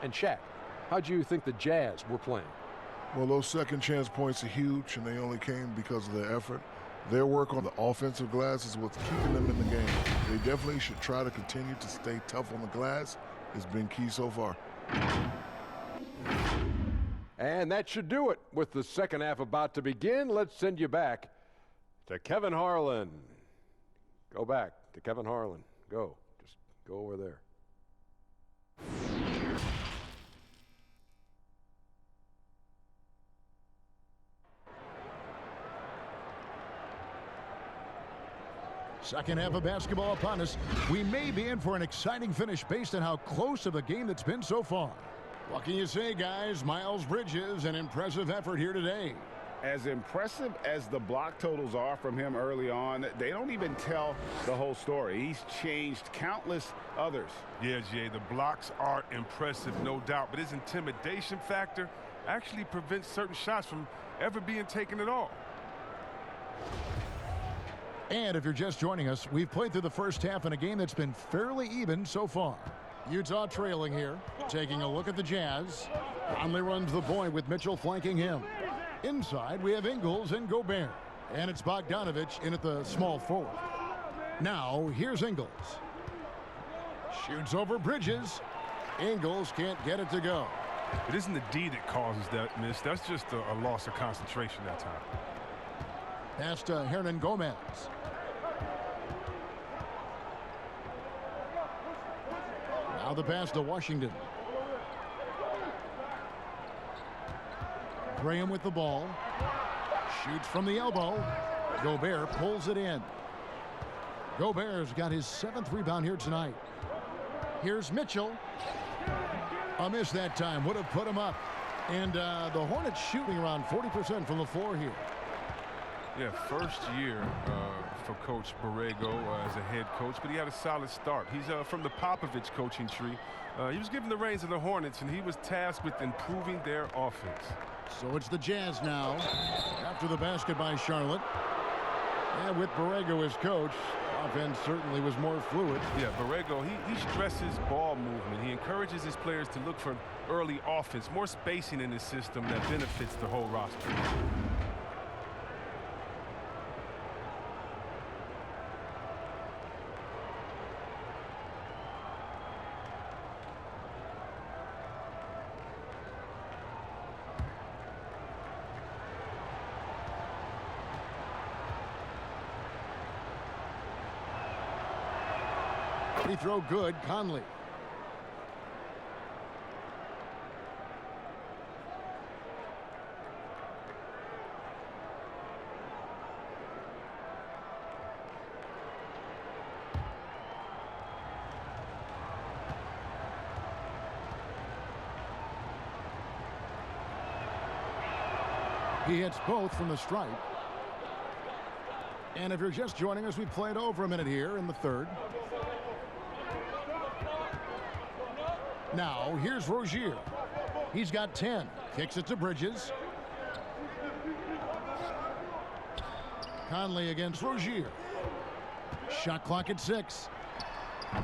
And Shaq, how do you think the Jazz were playing? Well, those second chance points are huge, and they only came because of their effort. Their work on the offensive glass is what's keeping them in the game. They definitely should try to continue to stay tough on the glass. It's been key so far. And that should do it. With the second half about to begin, let's send you back to Kevin Harlan. Go back to Kevin Harlan. Go. Just go over there. Second half of basketball upon us. We may be in for an exciting finish based on how close of a game that's been so far. What can you say, guys? Miles Bridges, an impressive effort here today. As impressive as the block totals are from him early on, they don't even tell the whole story. He's changed countless others. Yeah, Jay, the blocks are impressive, no doubt, but his intimidation factor actually prevents certain shots from ever being taken at all. And if you're just joining us, we've played through the first half in a game that's been fairly even so far. Utah trailing here, taking a look at the Jazz. Conley runs the point with Mitchell flanking him. Inside, we have Ingles and Gobert. And it's Bogdanovich in at the small forward. Now, here's Ingles. Shoots over Bridges. Ingles can't get it to go. It isn't the D that causes that miss. That's just a loss of concentration that time. Pass to Hernan Gomez. Now the pass to Washington. Graham with the ball. Shoots from the elbow. Gobert pulls it in. Gobert's got his 7th rebound here tonight. Here's Mitchell. A miss that time. Would have put him up. And the Hornets shooting around 40% from the floor here. Yeah, first year for Coach Borrego as a head coach, but he had a solid start. He's from the Popovich coaching tree. He was given the reins of the Hornets, and he was tasked with improving their offense. So it's the Jazz now after the basket by Charlotte. And with Borrego as coach, offense certainly was more fluid. Yeah, Borrego, he stresses ball movement. He encourages his players to look for early offense, more spacing in his system that benefits the whole roster. Free throw good, Conley. He hits both from the stripe. And if you're just joining us, we played over a minute here in the third. Now, here's Rozier. He's got 10. Kicks it to Bridges. Conley against Rozier. Shot clock at 6.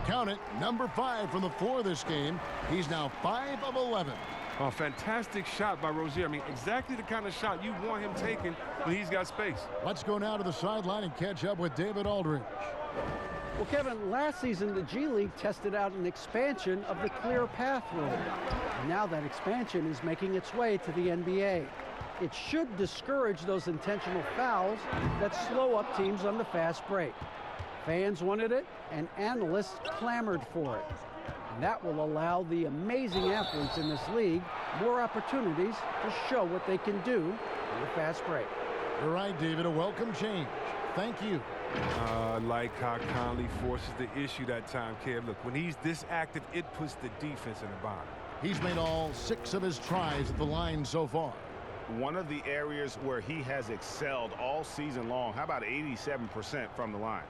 Count it, number 5 from the floor this game. He's now 5 of 11. A fantastic shot by Rozier. I mean, exactly the kind of shot you want him taking when he's got space. Let's go now to the sideline and catch up with David Aldridge. Well, Kevin, last season the G League tested out an expansion of the clear path rule. And now that expansion is making its way to the NBA. It should discourage those intentional fouls that slow up teams on the fast break. Fans wanted it, and analysts clamored for it. And that will allow the amazing athletes in this league more opportunities to show what they can do in the fast break. You're right, David. A welcome change. Thank you. I like how Conley forces the issue that time, Kev. Look, when he's this active, it puts the defense in a bind. He's made all 6 of his tries at the line so far. One of the areas where he has excelled all season long. How about 87% from the line?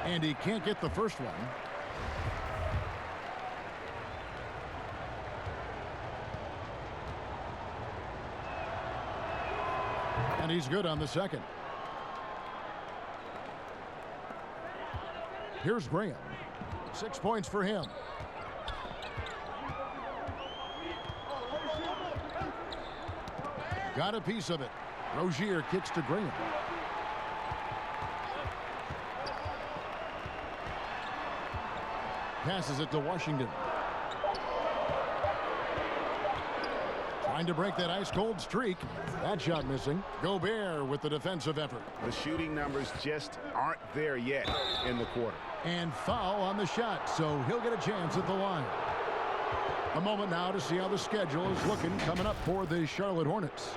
And he can't get the first one. And he's good on the second. Here's Graham. 6 points for him. Got a piece of it. Rozier kicks to Graham. Passes it to Washington. Trying to break that ice-cold streak. That shot missing. Gobert with the defensive effort. The shooting numbers just aren't there yet in the quarter. And foul on the shot, so he'll get a chance at the line. A moment now to see how the schedule is looking coming up for the Charlotte Hornets.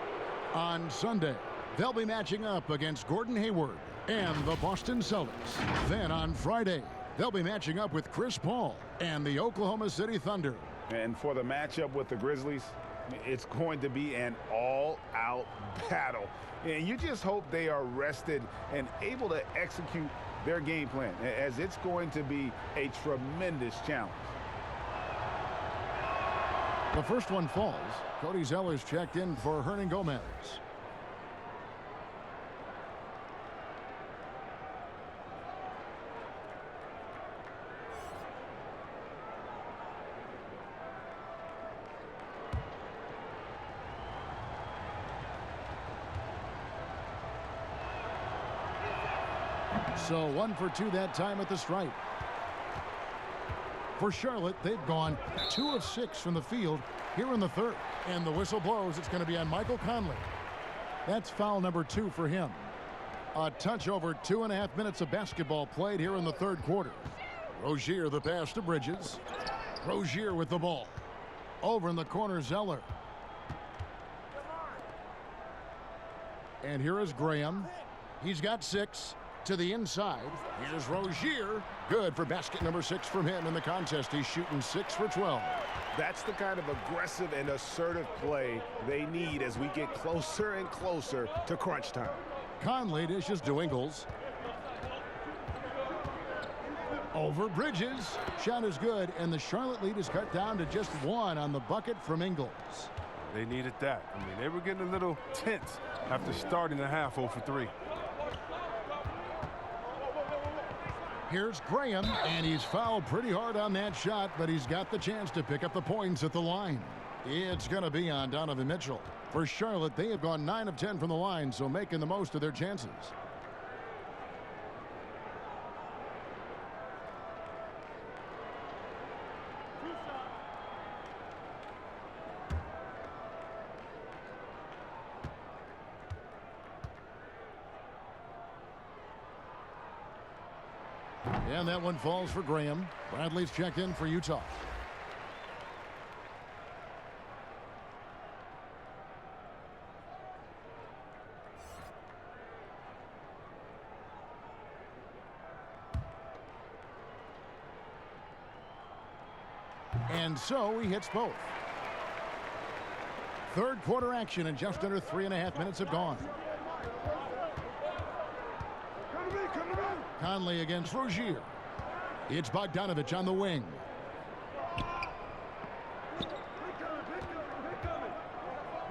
On Sunday, they'll be matching up against Gordon Hayward and the Boston Celtics. Then on Friday, they'll be matching up with Chris Paul and the Oklahoma City Thunder. And for the matchup with the Grizzlies, it's going to be an all-out battle. And you just hope they are rested and able to execute their game plan, as it's going to be a tremendous challenge. The first one falls. Cody Zeller's checked in for Hernan Gomez. So 1 for 2 that time at the stripe. For Charlotte, they've gone 2 of 6 from the field here in the third. And the whistle blows. It's going to be on Michael Conley. That's foul number 2 for him. A touch over 2.5 minutes of basketball played here in the third quarter. Rozier the pass to Bridges. Rozier with the ball. Over in the corner, Zeller. And here is Graham. He's got 6. To the inside. Here's Rozier. Good for basket number 6 from him in the contest. He's shooting 6 for 12. That's the kind of aggressive and assertive play they need as we get closer and closer to crunch time. Conley dishes to Ingles. Over Bridges. Shot is good, and the Charlotte lead is cut down to just 1 on the bucket from Ingles. They needed that. I mean, they were getting a little tense after starting the half 0 for 3. Here's Graham, and he's fouled pretty hard on that shot, but he's got the chance to pick up the points at the line. It's going to be on Donovan Mitchell. For Charlotte, they have gone 9 of 10 from the line, so making the most of their chances. And that one falls for Graham. Bradley's checked in for Utah. And so he hits both. Third quarter action, and just under 3.5 minutes have gone. Conley against Rozier. It's Bogdanovich on the wing.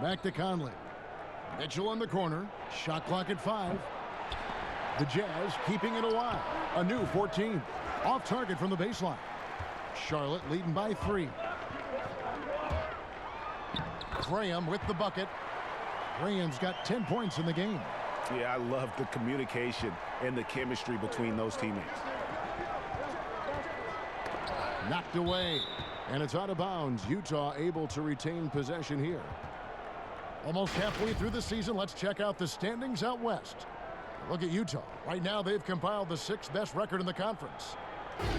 Back to Conley. Mitchell in the corner. Shot clock at 5. The Jazz keeping it alive. A new 14. Off target from the baseline. Charlotte leading by 3. Graham with the bucket. Graham's got 10 points in the game. Yeah, I love the communication and the chemistry between those teammates. Knocked away. And it's out of bounds. Utah able to retain possession here. Almost halfway through the season, let's check out the standings out west. Look at Utah. Right now, they've compiled the 6th best record in the conference.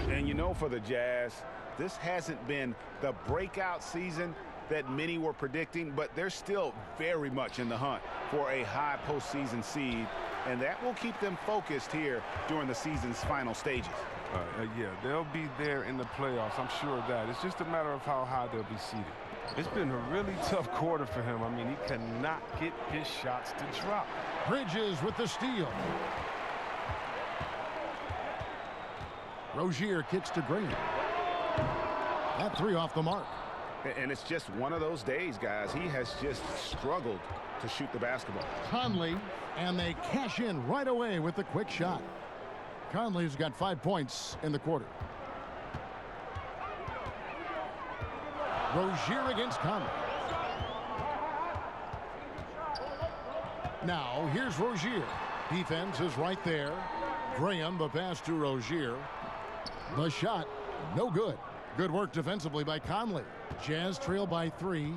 And you know, for the Jazz, this hasn't been the breakout season that many were predicting, but they're still very much in the hunt for a high postseason seed, and that will keep them focused here during the season's final stages. Yeah, they'll be there in the playoffs. I'm sure of that. It's just a matter of how high they'll be seated. It's been a really tough quarter for him. I mean, he cannot get his shots to drop. Bridges with the steal. Rozier kicks to Graham. That 3 off the mark. And it's just one of those days, guys. He has just struggled to shoot the basketball. Conley, and they cash in right away with the quick shot. Conley's got 5 points in the quarter. Rozier against Conley. Now, here's Rozier. Defense is right there. Graham, the pass to Rozier. The shot, no good. Good work defensively by Conley. Jazz trail by 3.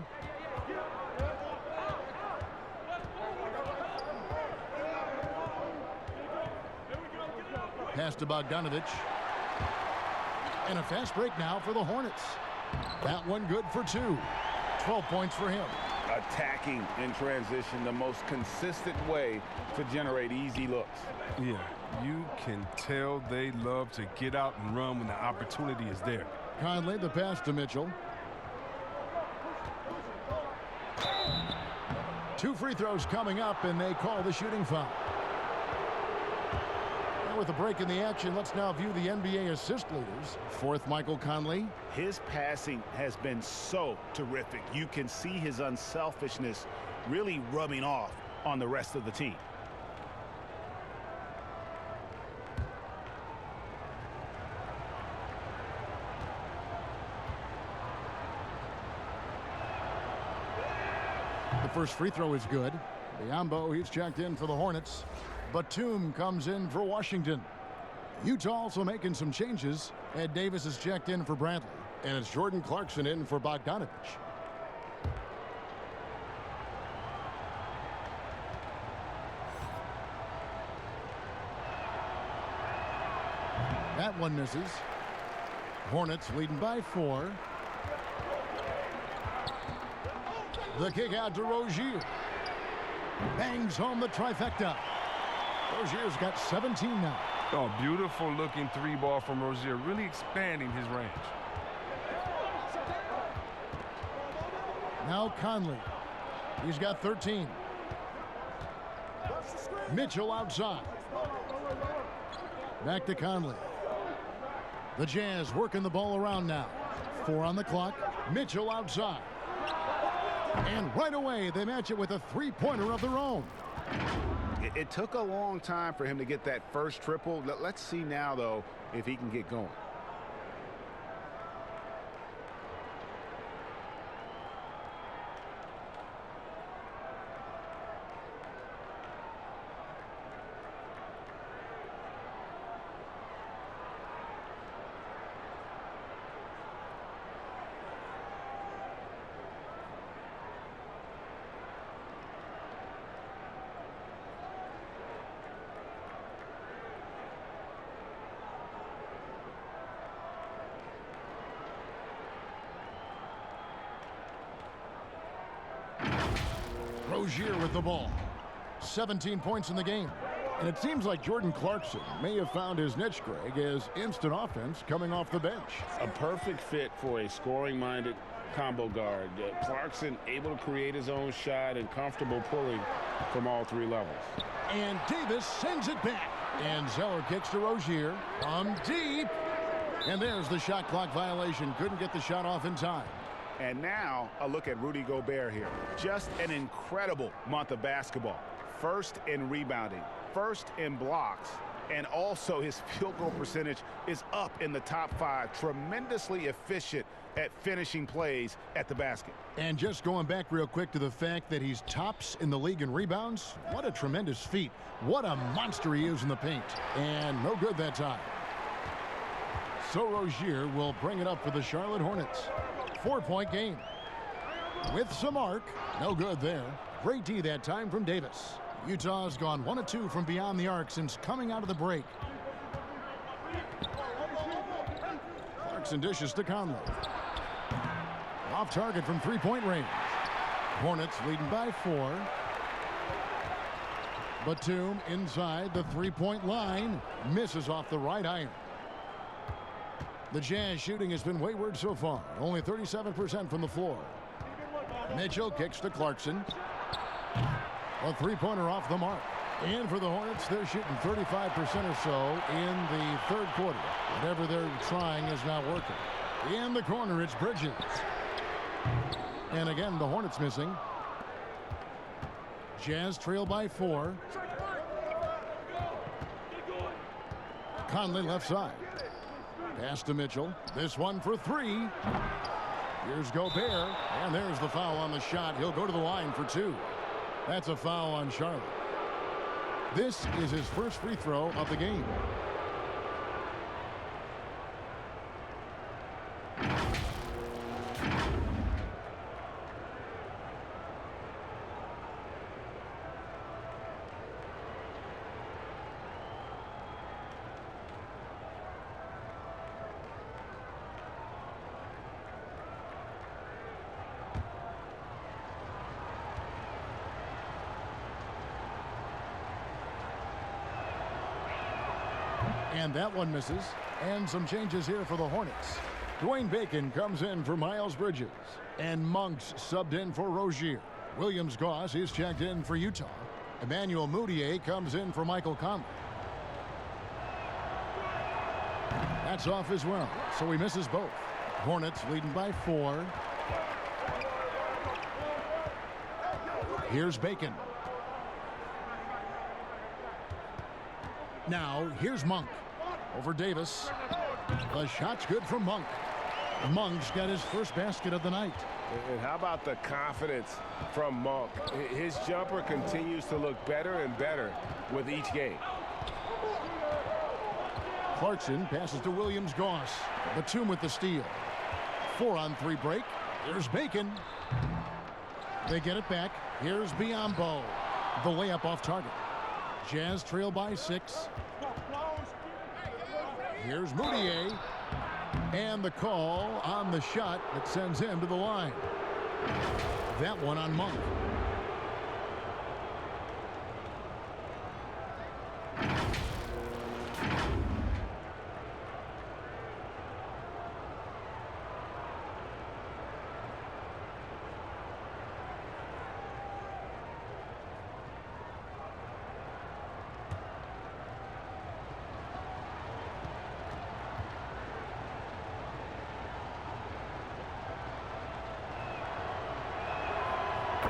Pass to Bogdanovich. And a fast break now for the Hornets. That one good for 2. 12 points for him. Attacking in transition, the most consistent way to generate easy looks. Yeah, you can tell they love to get out and run when the opportunity is there. Conley, the pass to Mitchell. 2 free throws coming up, and they call the shooting foul. With a break in the action, let's now view the NBA assist leaders. 4th, Michael Conley. His passing has been so terrific. You can see his unselfishness really rubbing off on the rest of the team. The first free throw is good. Biombo, he's checked in for the Hornets. Batum comes in for Washington. Utah also making some changes. Ed Davis is checked in for Bradley. And it's Jordan Clarkson in for Bogdanovich. That one misses. Hornets leading by 4. The kick out to Rozier. Bangs home the trifecta. Rozier's got 17 now. Oh, beautiful looking 3-ball from Rozier, really expanding his range. Now Conley. He's got 13. Mitchell outside. Back to Conley. The Jazz working the ball around now. 4 on the clock. Mitchell outside. And right away, they match it with a 3-pointer of their own. It took a long time for him to get that first triple. Let's see now, though, if he can get going. Rozier with the ball. 17 points in the game. And it seems like Jordan Clarkson may have found his niche, Greg, as instant offense coming off the bench. A perfect fit for a scoring-minded combo guard. Clarkson able to create his own shot and comfortable pulling from all 3 levels. And Davis sends it back. And Zeller kicks to Rozier. From deep. And there's the shot clock violation. Couldn't get the shot off in time. And now a look at Rudy Gobert here. Just an incredible month of basketball. First in rebounding, first in blocks, and also his field goal percentage is up in the top 5. Tremendously efficient at finishing plays at the basket. And just going back real quick to the fact that he's tops in the league in rebounds. What a tremendous feat. What a monster he is in the paint. And no good that time. So Rozier will bring it up for the Charlotte Hornets. 4-point game. With some arc. No good there. Great D that time from Davis. Utah's gone 1 of 2 from beyond the arc since coming out of the break. Clarkson dishes to Conley. Off target from 3-point range. Hornets leading by 4. Batum inside the 3-point line. Misses off the right iron. The Jazz shooting has been wayward so far. Only 37% from the floor. Mitchell kicks to Clarkson. A 3-pointer off the mark. And for the Hornets, they're shooting 35% or so in the third quarter. Whatever they're trying is not working. In the corner, it's Bridges. And again, the Hornets missing. Jazz trail by 4. Conley left side. Pass to Mitchell. This one for 3. Here's Gobert. And there's the foul on the shot. He'll go to the line for 2. That's a foul on Charlotte. This is his first free throw of the game. And that one misses. And some changes here for the Hornets. Dwayne Bacon comes in for Miles Bridges. And Monk's subbed in for Rozier. Williams Goss is checked in for Utah. Emmanuel Mudiay comes in for Michael Conley. That's off as well, so he misses both. Hornets leading by 4. Here's Bacon. Now, here's Monk. Over Davis. The shot's good from Monk. Monk's got his first basket of the night. And how about the confidence from Monk? His jumper continues to look better and better with each game. Clarkson passes to Williams Goss. Batum with the steal. 4-on-3 break. Here's Bacon. They get it back. Here's Biyombo. The layup off target. Jazz trail by 6. Here's Mudiay. And the call on the shot that sends him to the line. That one on Monk.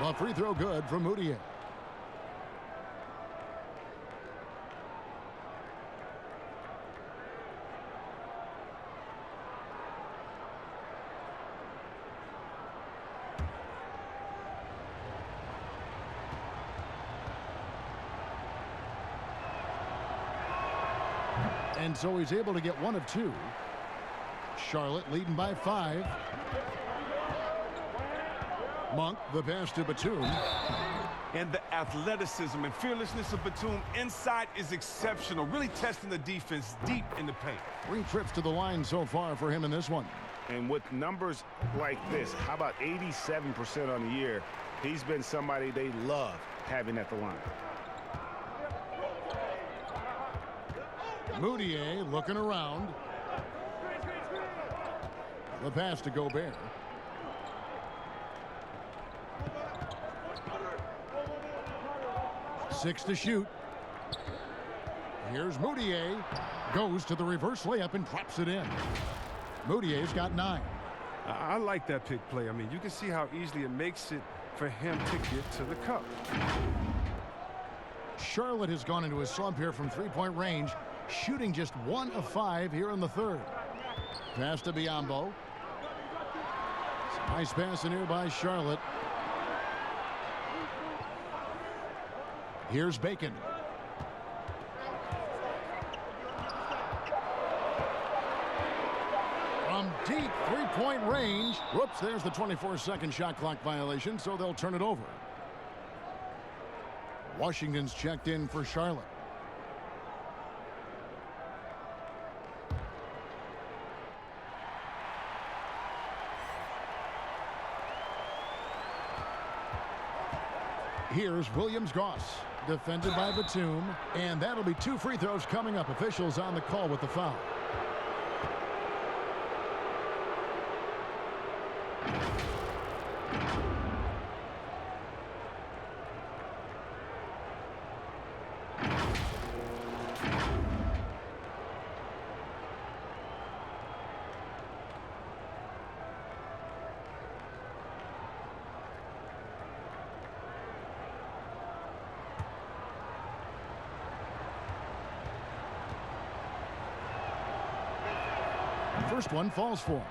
A free throw good from Mudiay. And so he's able to get 1 of 2. Charlotte leading by 5. Monk, the pass to Batum. And the athleticism and fearlessness of Batum inside is exceptional. Really testing the defense deep in the paint. 3 trips to the line so far for him in this one. And with numbers like this, how about 87% on the year? He's been somebody they love having at the line. Mudiay looking around. The pass to Gobert. 6 to shoot. Here's Moutier. Goes to the reverse layup and drops it in. Moutier's got 9. I like that pick play. I mean, you can see how easily it makes it for him to get to the cup. Charlotte has gone into a slump here from three-point range, shooting just 1 of 5 here in the third. Pass to Biyombo. Nice pass in here by Charlotte. Here's Bacon. From deep three-point range. Whoops, there's the 24-second shot clock violation, so they'll turn it over. Washington's checked in for Charlotte. Here's Williams-Goss, defended by Batum, and that'll be 2 free throws coming up. Officials on the call with the foul. First one falls for him.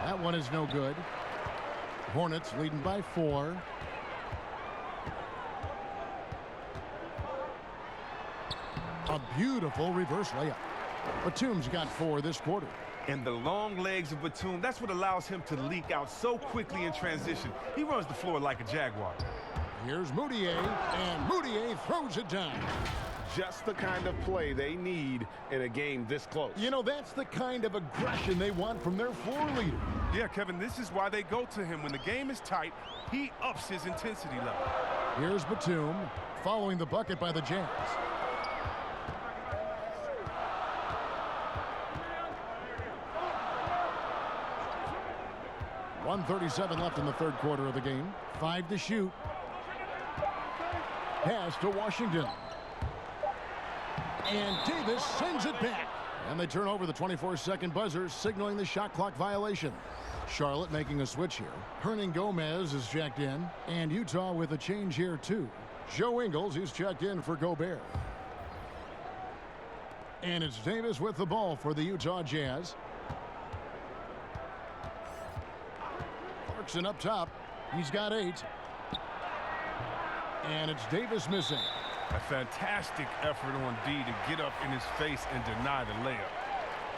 That one is no good. Hornets leading by 4. A beautiful reverse layup. Batum's got 4 this quarter. And the long legs of Batum, that's what allows him to leak out so quickly in transition. He runs the floor like a Jaguar. Here's Moutier, and Moutier throws it down. Just the kind of play they need in a game this close. You know, that's the kind of aggression they want from their floor leader. Yeah, Kevin, this is why they go to him. When the game is tight, he ups his intensity level. Here's Batum, following the bucket by the Jazz. 1:37 left in the third quarter of the game. 5 to shoot. Pass to Washington. And Davis sends it back. And they turn over the 24-second buzzer, signaling the shot clock violation. Charlotte making a switch here. Hernan Gomez is checked in. And Utah with a change here, too. Joe Ingles is checked in for Gobert. And it's Davis with the ball for the Utah Jazz. Clarkson up top. He's got 8. And it's Davis missing. A fantastic effort on D to get up in his face and deny the layup.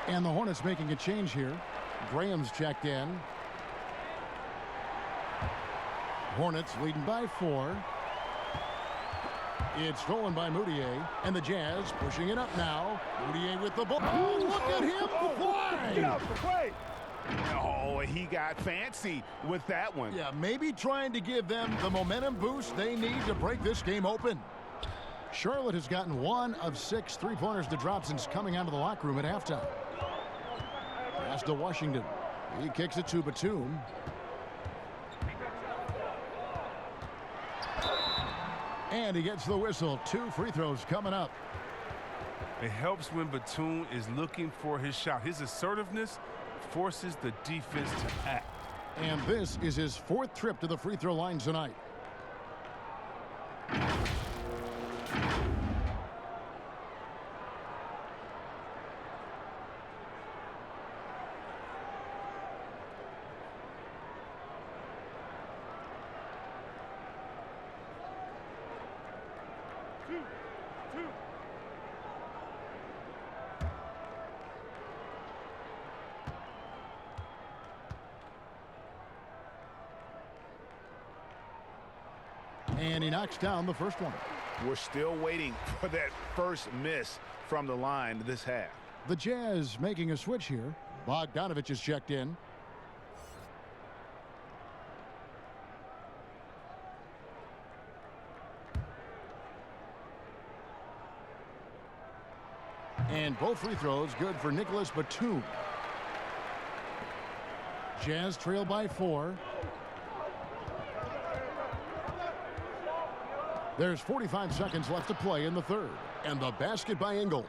And the Hornets making a change here. Graham's checked in. Hornets leading by 4. It's stolen by Moutier, and the Jazz pushing it up now. Moutier with the ball. Oh, look at him fly! Get out the way! Oh, he got fancy with that one. Yeah, maybe trying to give them the momentum boost they need to break this game open. Charlotte has gotten 1 of 6 three-pointers to drop since coming out of the locker room at halftime. Pass to Washington. He kicks it to Batum. And he gets the whistle. 2 free throws coming up. It helps when Batum is looking for his shot. His assertiveness forces the defense to act. And this is his 4th trip to the free throw line tonight. And he knocks down the first one. We're still waiting for that first miss from the line this half. The Jazz making a switch here. Bogdanovich is checked in. And both free throws good for Nicholas Batum. Jazz trail by 4. There's 45 seconds left to play in the third. And the basket by Ingles.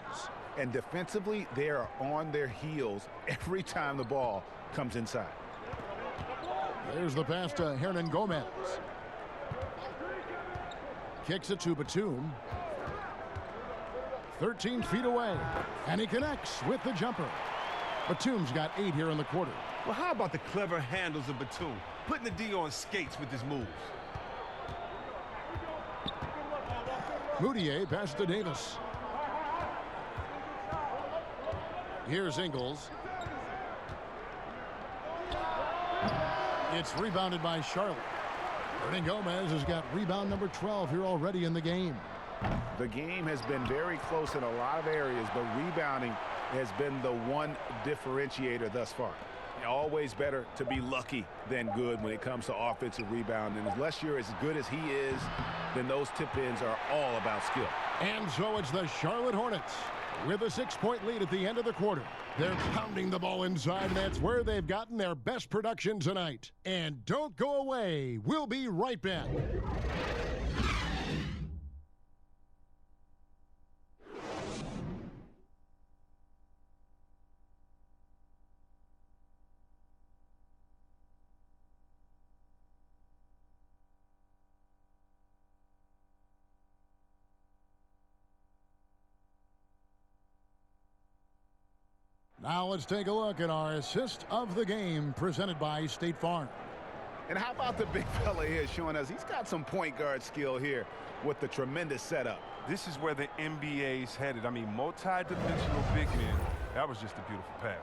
And defensively, they are on their heels every time the ball comes inside. There's the pass to Hernan Gomez. Kicks it to Batum. 13 feet away. And he connects with the jumper. Batum's got 8 here in the quarter. Well, how about the clever handles of Batum? Putting the D on skates with his moves. Moutier passes to Davis. Here's Ingles. It's rebounded by Charlotte. Hernan Gomez has got rebound number 12 here already in the game. The game has been very close in a lot of areas, but rebounding has been the one differentiator thus far. Always better to be lucky than good when it comes to offensive rebound. And unless you're as good as he is, then those tip-ins are all about skill. And so it's the Charlotte Hornets with a 6-point lead at the end of the quarter. They're pounding the ball inside, and that's where they've gotten their best production tonight. And don't go away. We'll be right back. Now let's take a look at our assist of the game presented by State Farm. And how about the big fella here showing us he's got some point guard skill here with the tremendous setup. This is where the NBA's headed. I mean, multi-dimensional big men. That was just a beautiful pass.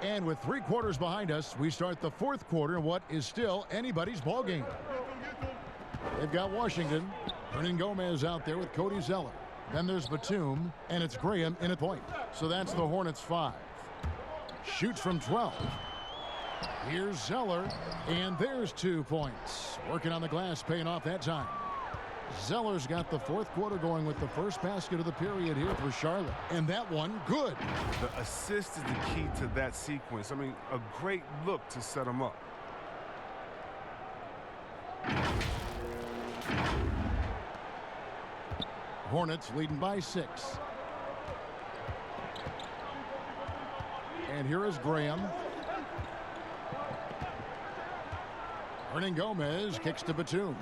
And with 3 quarters behind us, we start the 4th quarter in what is still anybody's ball game. They've got Washington. Hernan Gomez out there with Cody Zeller. Then there's Batum, and it's Graham in at point. So that's the Hornets 5. Shoots from 12. Here's Zeller, and there's 2 points. Working on the glass, paying off that time. Zeller's got the 4th quarter going with the first basket of the period here for Charlotte. And that one, good. The assist is the key to that sequence. I mean, a great look to set them up. Hornets leading by 6. And here is Graham. Hernan Gomez kicks to Batum.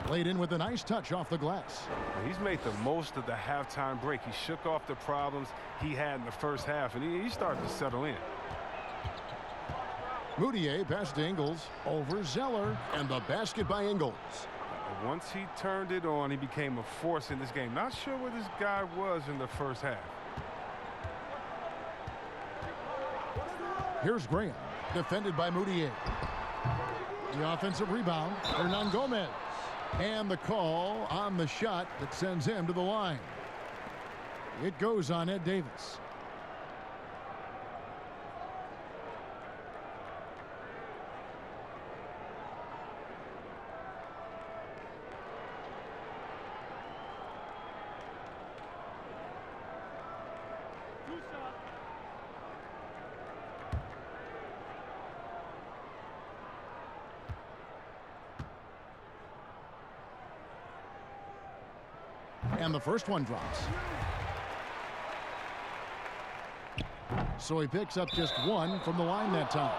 Played in with a nice touch off the glass. He's made the most of the halftime break. He shook off the problems he had in the first half, and he's starting to settle in. Moutier past to Ingles, over Zeller, and the basket by Ingles. Once he turned it on, he became a force in this game. Not sure where this guy was in the first half. Here's Graham, defended by Moutier. The offensive rebound, Hernan Gomez. And the call on the shot that sends him to the line. It goes on Ed Davis. And the first one drops. So he picks up just 1 from the line that time.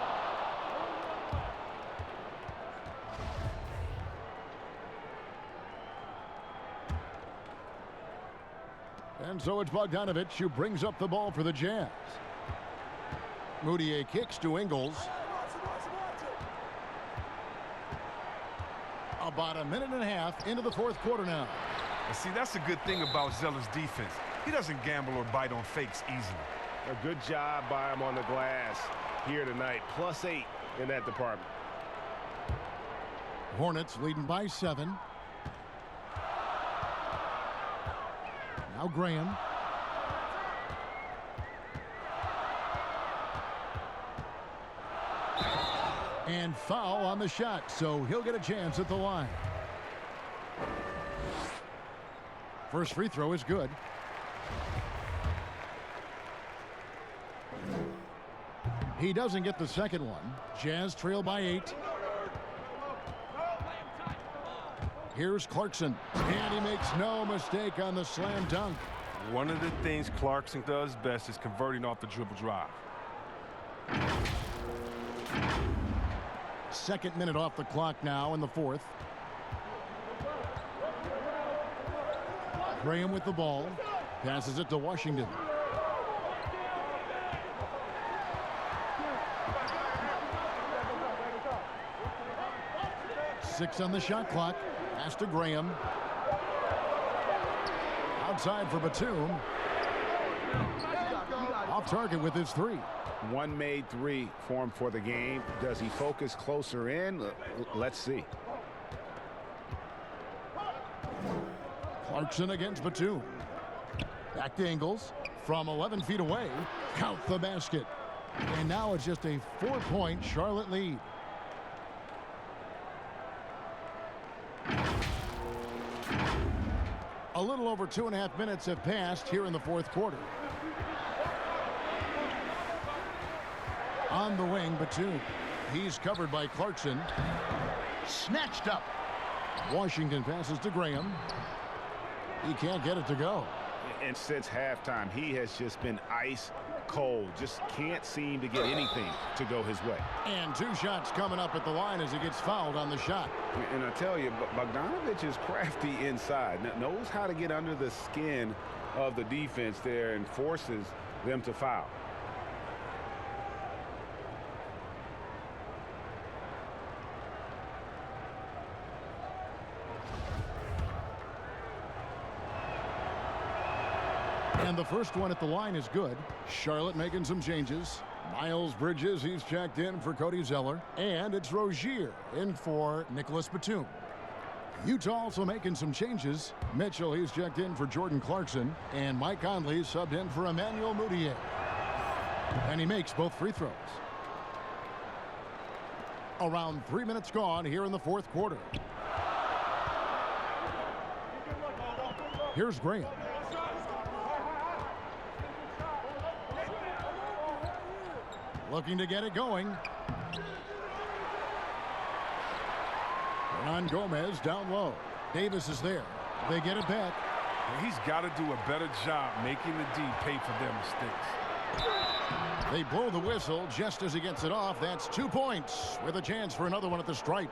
And so it's Bogdanovich who brings up the ball for the Jazz. Moutier kicks to Ingles. About a minute and a half into the 4th quarter now. See, that's a good thing about Zeller's defense. He doesn't gamble or bite on fakes easily. A good job by him on the glass here tonight. +8 in that department. Hornets leading by 7. Now Graham. And foul on the shot, so he'll get a chance at the line. First free throw is good. He doesn't get the second one. Jazz trail by 8. Here's Clarkson, and he makes no mistake on the slam dunk. One of the things Clarkson does best is converting off the dribble drive. Second minute off the clock now in the fourth. Graham with the ball. Passes it to Washington. Six on the shot clock. Pass to Graham. Outside for Batum. Off target with his three. One made three for him for the game. Does he focus closer in? Let's see. Clarkson against Batum. Back to Ingles. From 11 feet away. Count the basket. And now it's just a 4-point Charlotte lead. A little over 2.5 minutes have passed here in the fourth quarter. On the wing, Batum. He's covered by Clarkson. Snatched up. Washington passes to Graham. He can't get it to go. And since halftime, he has just been ice cold. Just can't seem to get anything to go his way. And 2 shots coming up at the line as he gets fouled on the shot. And I tell you, Bogdanovich is crafty inside. Knows how to get under the skin of the defense there and forces them to foul. And the first one at the line is good. Charlotte making some changes. Miles Bridges, he's checked in for Cody Zeller. And it's Rozier in for Nicholas Batum. Utah also making some changes. Mitchell, he's checked in for Jordan Clarkson. And Mike Conley subbed in for Emmanuel Mudiay. And he makes both free throws. Around 3 minutes gone here in the fourth quarter. Here's Graham. Looking to get it going. Hernan Gomez down low. Davis is there. They get it back. He's got to do a better job making the D pay for their mistakes. They blow the whistle just as he gets it off. That's 2 points with a chance for another one at the stripe.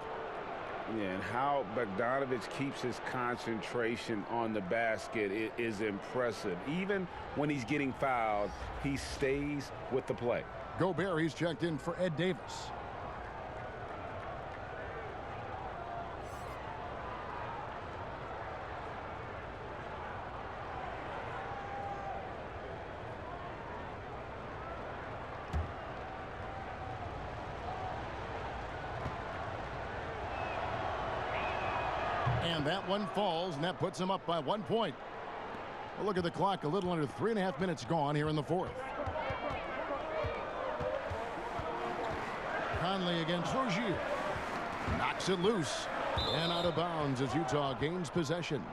Yeah, and how Bogdanovich keeps his concentration on the basket is impressive. Even when he's getting fouled, he stays with the play. Gobert, he's checked in for Ed Davis. And that one falls, and that puts him up by 1 point. Well, look at the clock, a little under 3.5 minutes gone here in the fourth. Conley against Rozier. Knocks it loose. And out of bounds as Utah gains possession.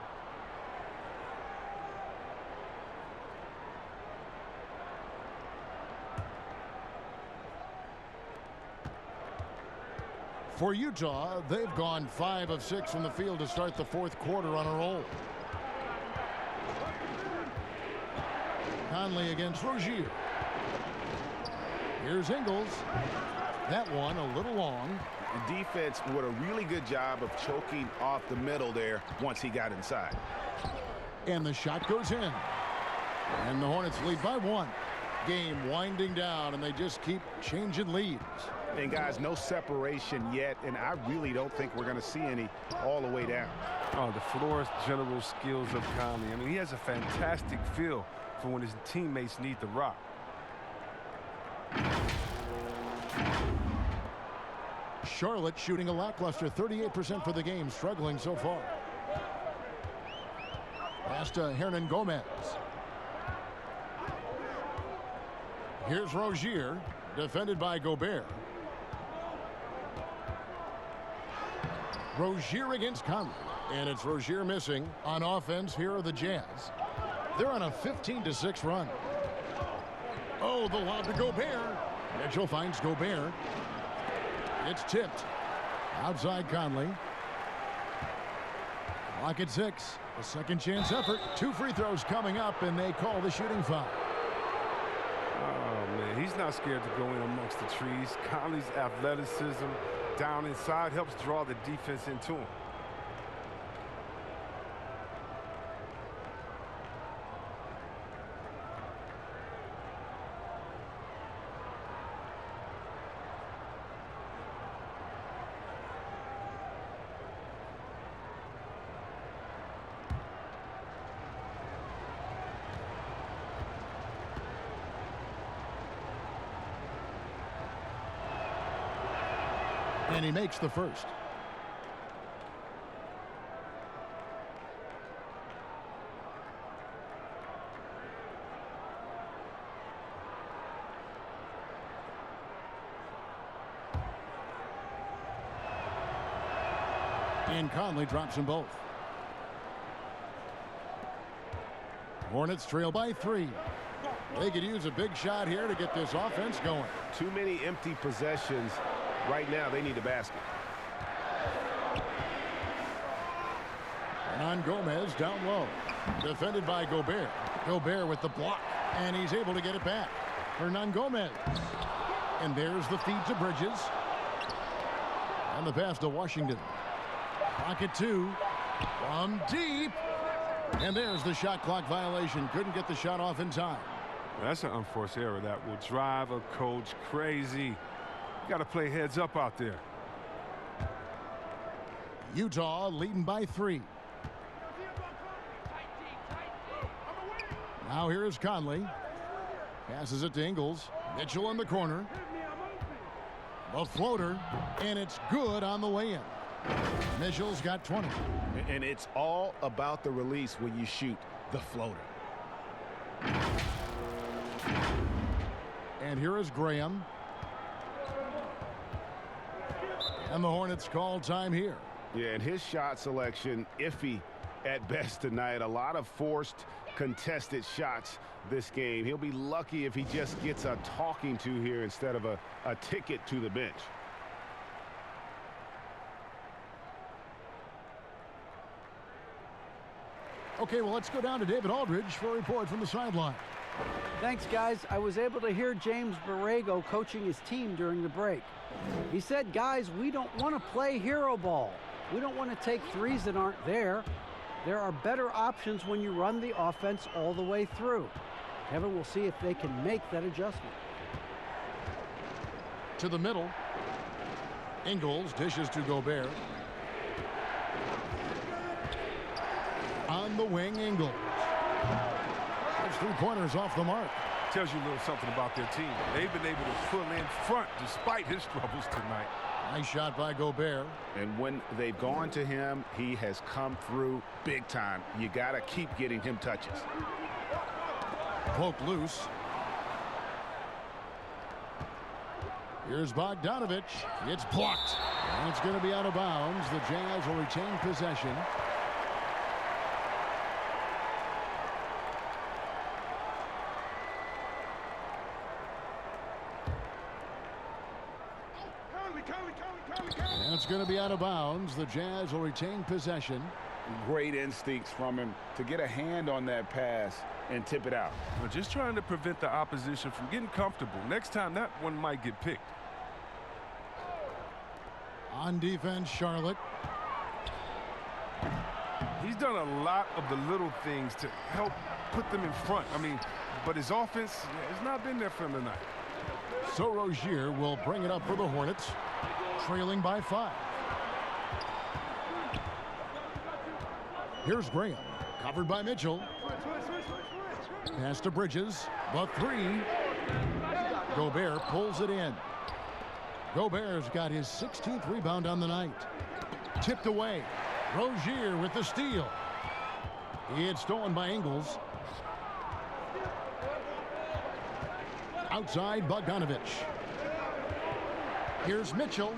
For Utah, they've gone 5 of 6 from the field to start the fourth quarter on a roll. Conley against Rozier. Here's Ingles. That one a little long. The defense did a really good job of choking off the middle there once he got inside. And the shot goes in. And the Hornets lead by 1. Game winding down, and they just keep changing leads. And guys, no separation yet, and I really don't think we're going to see any all the way down. Oh, the floor general skills of Conley. I mean, he has a fantastic feel for when his teammates need the rock. Charlotte shooting a lackluster 38% for the game, struggling so far. Pass to Hernan Gomez. Here's Rozier, defended by Gobert. Rozier against Conley. And it's Rozier missing. On offense, here are the Jazz. They're on a 15-6 run. Oh, the lob to Gobert. Mitchell finds Gobert. It's tipped. Outside Conley. Clock at 6. A second chance effort. 2 free throws coming up, and they call the shooting foul. Oh, man, he's not scared to go in amongst the trees. Conley's athleticism down inside helps draw the defense into him. And he makes the first. And Conley drops them both. Hornets trail by 3. They could use a big shot here to get this offense going. Too many empty possessions. Right now, they need a basket. And on Gomez down low. Defended by Gobert. Gobert with the block. And he's able to get it back. Hernan Gomez. And there's the feed to Bridges. And the pass to Washington. Pocket 2. From deep. And there's the shot clock violation. Couldn't get the shot off in time. That's an unforced error that will drive a coach crazy. Got to play heads up out there. Utah leading by 3. Now here is Conley. Passes it to Ingles. Mitchell in the corner. The floater. And it's good on the way in. Mitchell's got 20. And it's all about the release when you shoot the floater. And here is Graham. And the Hornets call time here. Yeah, and his shot selection iffy at best tonight. A lot of forced, contested shots this game. He'll be lucky if he just gets a talking to here instead of a ticket to the bench. Okay, well, let's go down to David Aldridge for a report from the sideline. Thanks, guys. I was able to hear James Borrego coaching his team during the break. He said, guys, we don't want to play hero ball. We don't want to take threes that aren't there. There are better options when you run the offense all the way through. Kevin will see if they can make that adjustment. To the middle. Ingles dishes to Gobert. On the wing, Ingles. That's 3 pointers off the mark. Tells you a little something about their team. They've been able to pull in front despite his troubles tonight. Nice shot by Gobert. And when they've gone to him, he has come through big time. You got to keep getting him touches. Poked loose. Here's Bogdanovich. It's blocked. And it's going to be out of bounds. The Jazz will retain possession. And it's going to be out of bounds. The Jazz will retain possession. Great instincts from him to get a hand on that pass and tip it out. Well, just trying to prevent the opposition from getting comfortable. Next time, that one might get picked. On defense, Charlotte. He's done a lot of the little things to help put them in front. I mean, but his offense has not been there for him tonight. So Rozier will bring it up for the Hornets, trailing by 5. Here's Graham, covered by Mitchell. Pass to Bridges, the 3. Gobert pulls it in. Gobert's got his 16th rebound on the night. Tipped away. Rozier with the steal. It's stolen by Ingles. Outside Bogdanovich. Here's Mitchell.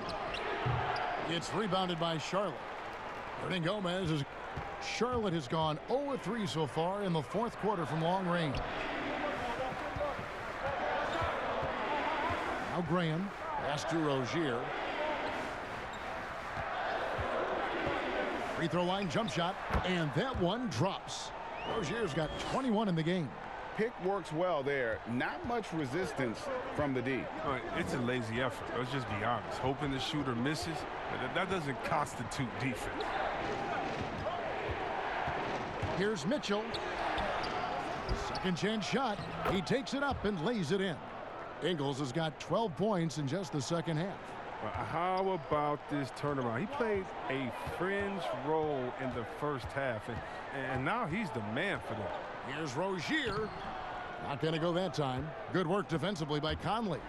It's rebounded by Charlotte. Hernan Gomez is... Charlotte has gone 0-3 so far in the fourth quarter from long range. Now Graham. Pass to Rozier. Free throw line jump shot. And that one drops. Rozier's got 21 in the game. Pick works well there. Not much resistance from the D. It's a lazy effort. Let's just be honest. Hoping the shooter misses, that doesn't constitute defense. Here's Mitchell. Second chance shot. He takes it up and lays it in. Ingles has got 12 points in just the second half. How about this turnaround? He played a fringe role in the first half, and now he's the man for them. Here's Rozier. Not going to go that time. Good work defensively by Conley.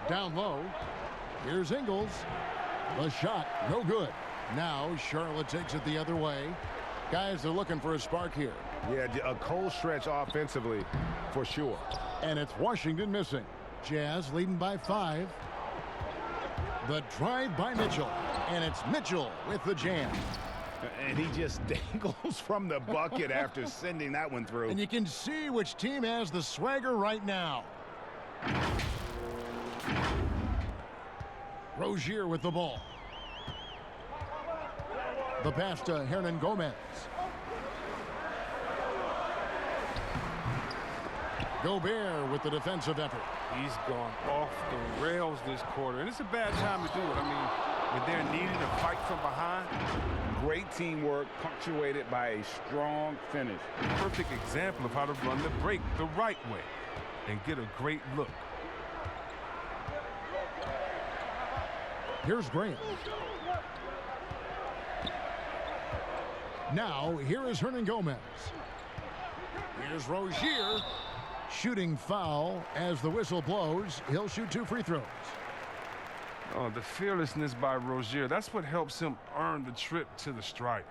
Down low. Here's Ingles. The shot, no good. Now Charlotte takes it the other way. Guys are looking for a spark here. Yeah, a cold stretch offensively for sure. And it's Washington missing. Jazz leading by 5. The drive by Mitchell. And it's Mitchell with the jam. And he just dangles from the bucket after sending that one through. And you can see which team has the swagger right now. Rozier with the ball. The pass to Hernan Gomez. Gobert with the defensive effort. He's gone off the rails this quarter, and it's a bad time to do it. I mean, when they're needing to fight from behind. Great teamwork punctuated by a strong finish. Perfect example of how to run the break the right way and get a great look. Here's Graham. Now, here is Hernan Gomez. Here's Rozier. Shooting foul as the whistle blows. He'll shoot 2 free throws. Oh, the fearlessness by Rozier. That's what helps him earn the trip to the stripe.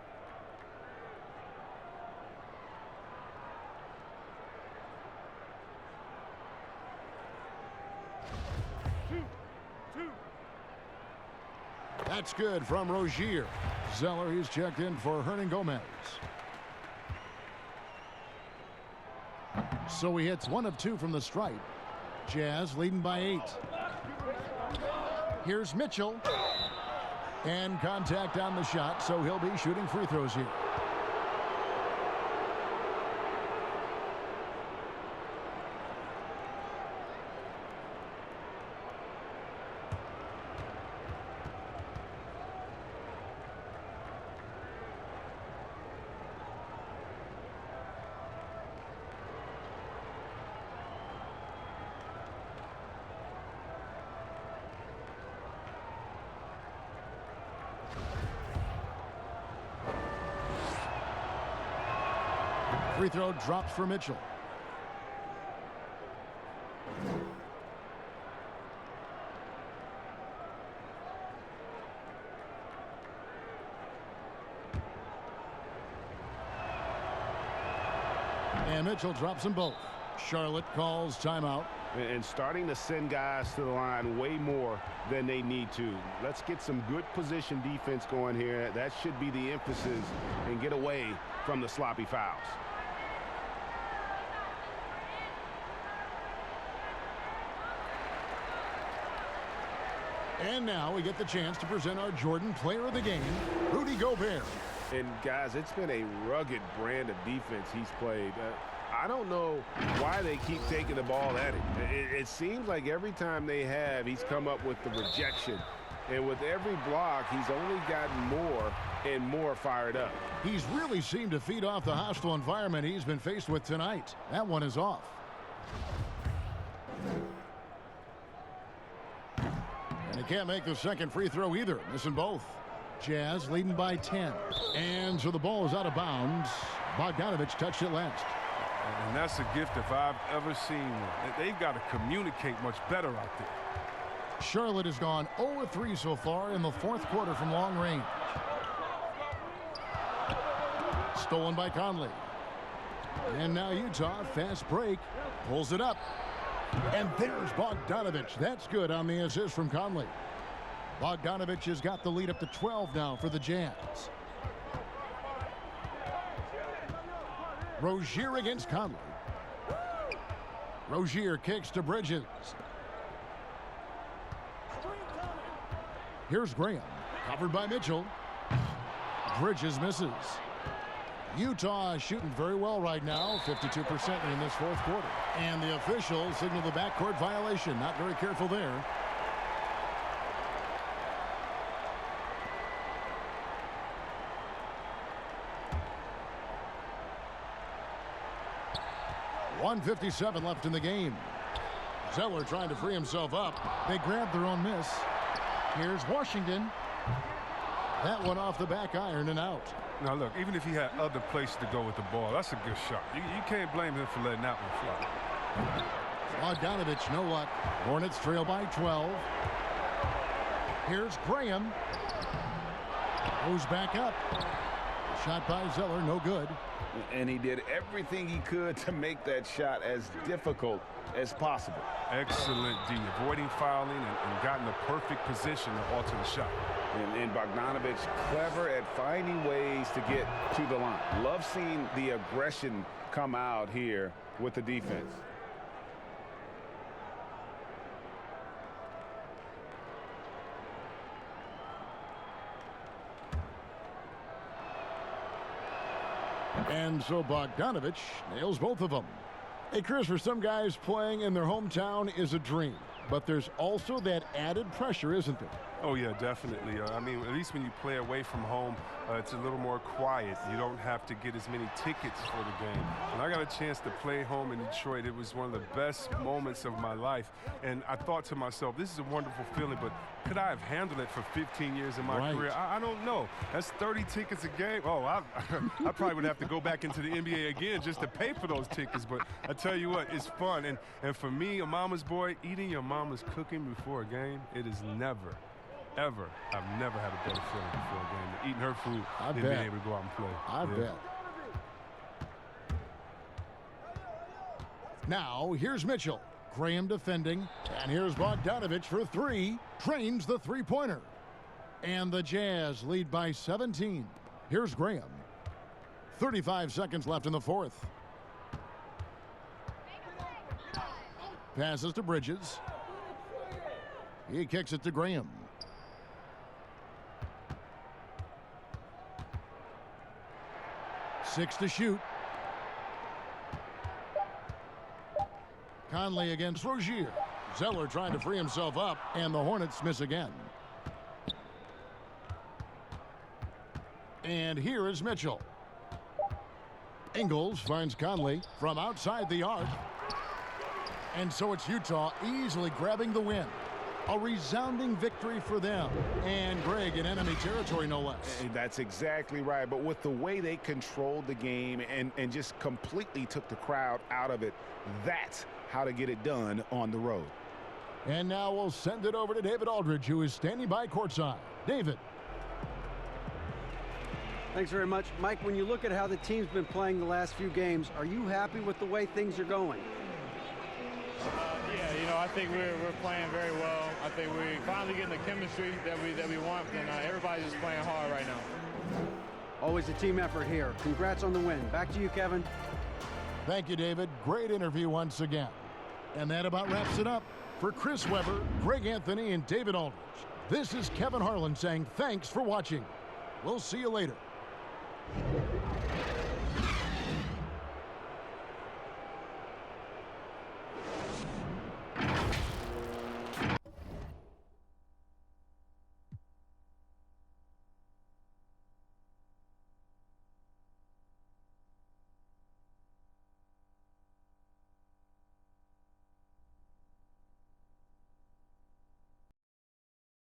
That's good from Rozier. Zeller, he's checked in for Hernan Gomez. So he hits 1 of 2 from the stripe. Jazz leading by 8. Here's Mitchell. And contact on the shot, so he'll be shooting free throws here. Free throw drops for Mitchell. And Mitchell drops them both. Charlotte calls timeout. And starting to send guys to the line way more than they need to. Let's get some good position defense going here. That should be the emphasis, and get away from the sloppy fouls. And now we get the chance to present our Jordan Player of the Game, Rudy Gobert. And guys, it's been a rugged brand of defense he's played. I don't know why they keep taking the ball at him. It seems like every time they have, he's come up with the rejection. And with every block, he's only gotten more and more fired up. He's really seemed to feed off the hostile environment he's been faced with tonight. That one is off. And he can't make the second free throw either, missing both. Jazz leading by 10. And so the ball is out of bounds. Bogdanovich touched it last. And that's a gift if I've ever seen one. They've got to communicate much better out there. Charlotte has gone 0-3 so far in the fourth quarter from long range. Stolen by Conley. And now Utah, fast break, pulls it up. And there's Bogdanovich. That's good on the assist from Conley. Bogdanovich has got the lead up to 12 now for the Jazz. Rozier against Conley. Rozier kicks to Bridges. Here's Graham, covered by Mitchell. Bridges misses. Utah is shooting very well right now, 52% in this fourth quarter. And the officials signal the backcourt violation. Not very careful there. .157 left in the game. Zeller trying to free himself up. They grab their own miss. Here's Washington. That one off the back iron and out. Now, look, even if he had other places to go with the ball, that's a good shot. You can't blame him for letting that one fly. Bogdanovich, no luck. Hornets trail by 12. Here's Graham. Goes back up. Shot by Zeller, no good. And he did everything he could to make that shot as difficult as possible. Excellent D, avoiding fouling and got in the perfect position to alter the shot. And Bogdanovich clever at finding ways to get to the line. Love seeing the aggression come out here with the defense. And so Bogdanovich nails both of them. Hey, Chris, for some guys, playing in their hometown is a dream. But there's also that added pressure, isn't there? Oh, yeah, definitely. I mean, at least when you play away from home, it's a little more quiet. You don't have to get as many tickets for the game. When I got a chance to play home in Detroit, it was one of the best moments of my life. And I thought to myself, this is a wonderful feeling, but could I have handled it for 15 years in my career? I don't know. That's 30 tickets a game. Oh, I probably would have to go back into the NBA again just to pay for those tickets. But I tell you what, it's fun. And for me, a mama's boy, eating your mama's cooking before a game, it is never, ever, I've never had a better feeling before a game than eating her food and being able to go out and play. I bet. Now, here's Mitchell. Graham defending. And here's Bogdanovich for three. Drains the three-pointer. And the Jazz lead by 17. Here's Graham. 35 seconds left in the fourth. Passes to Bridges. He kicks it to Graham. Six to shoot. Conley against Rozier. Zeller trying to free himself up, and the Hornets miss again. And here is Mitchell. Ingles finds Conley from outside the arc. And so it's Utah easily grabbing the win. A resounding victory for them. And Greg in enemy territory, no less. That's exactly right. But with the way they controlled the game and just completely took the crowd out of it, that's how to get it done on the road. And now we'll send it over to David Aldridge, who is standing by courtside. David. Thanks very much. Mike, when you look at how the team's been playing the last few games, are you happy with the way things are going? Yeah, you know, I think we're playing very well. I think we're finally getting the chemistry that we want, and everybody's just playing hard right now. Always a team effort here. Congrats on the win. Back to you, Kevin. Thank you, David. Great interview once again. And that about wraps it up. For Chris Webber, Greg Anthony, and David Aldridge, this is Kevin Harlan saying thanks for watching. We'll see you later.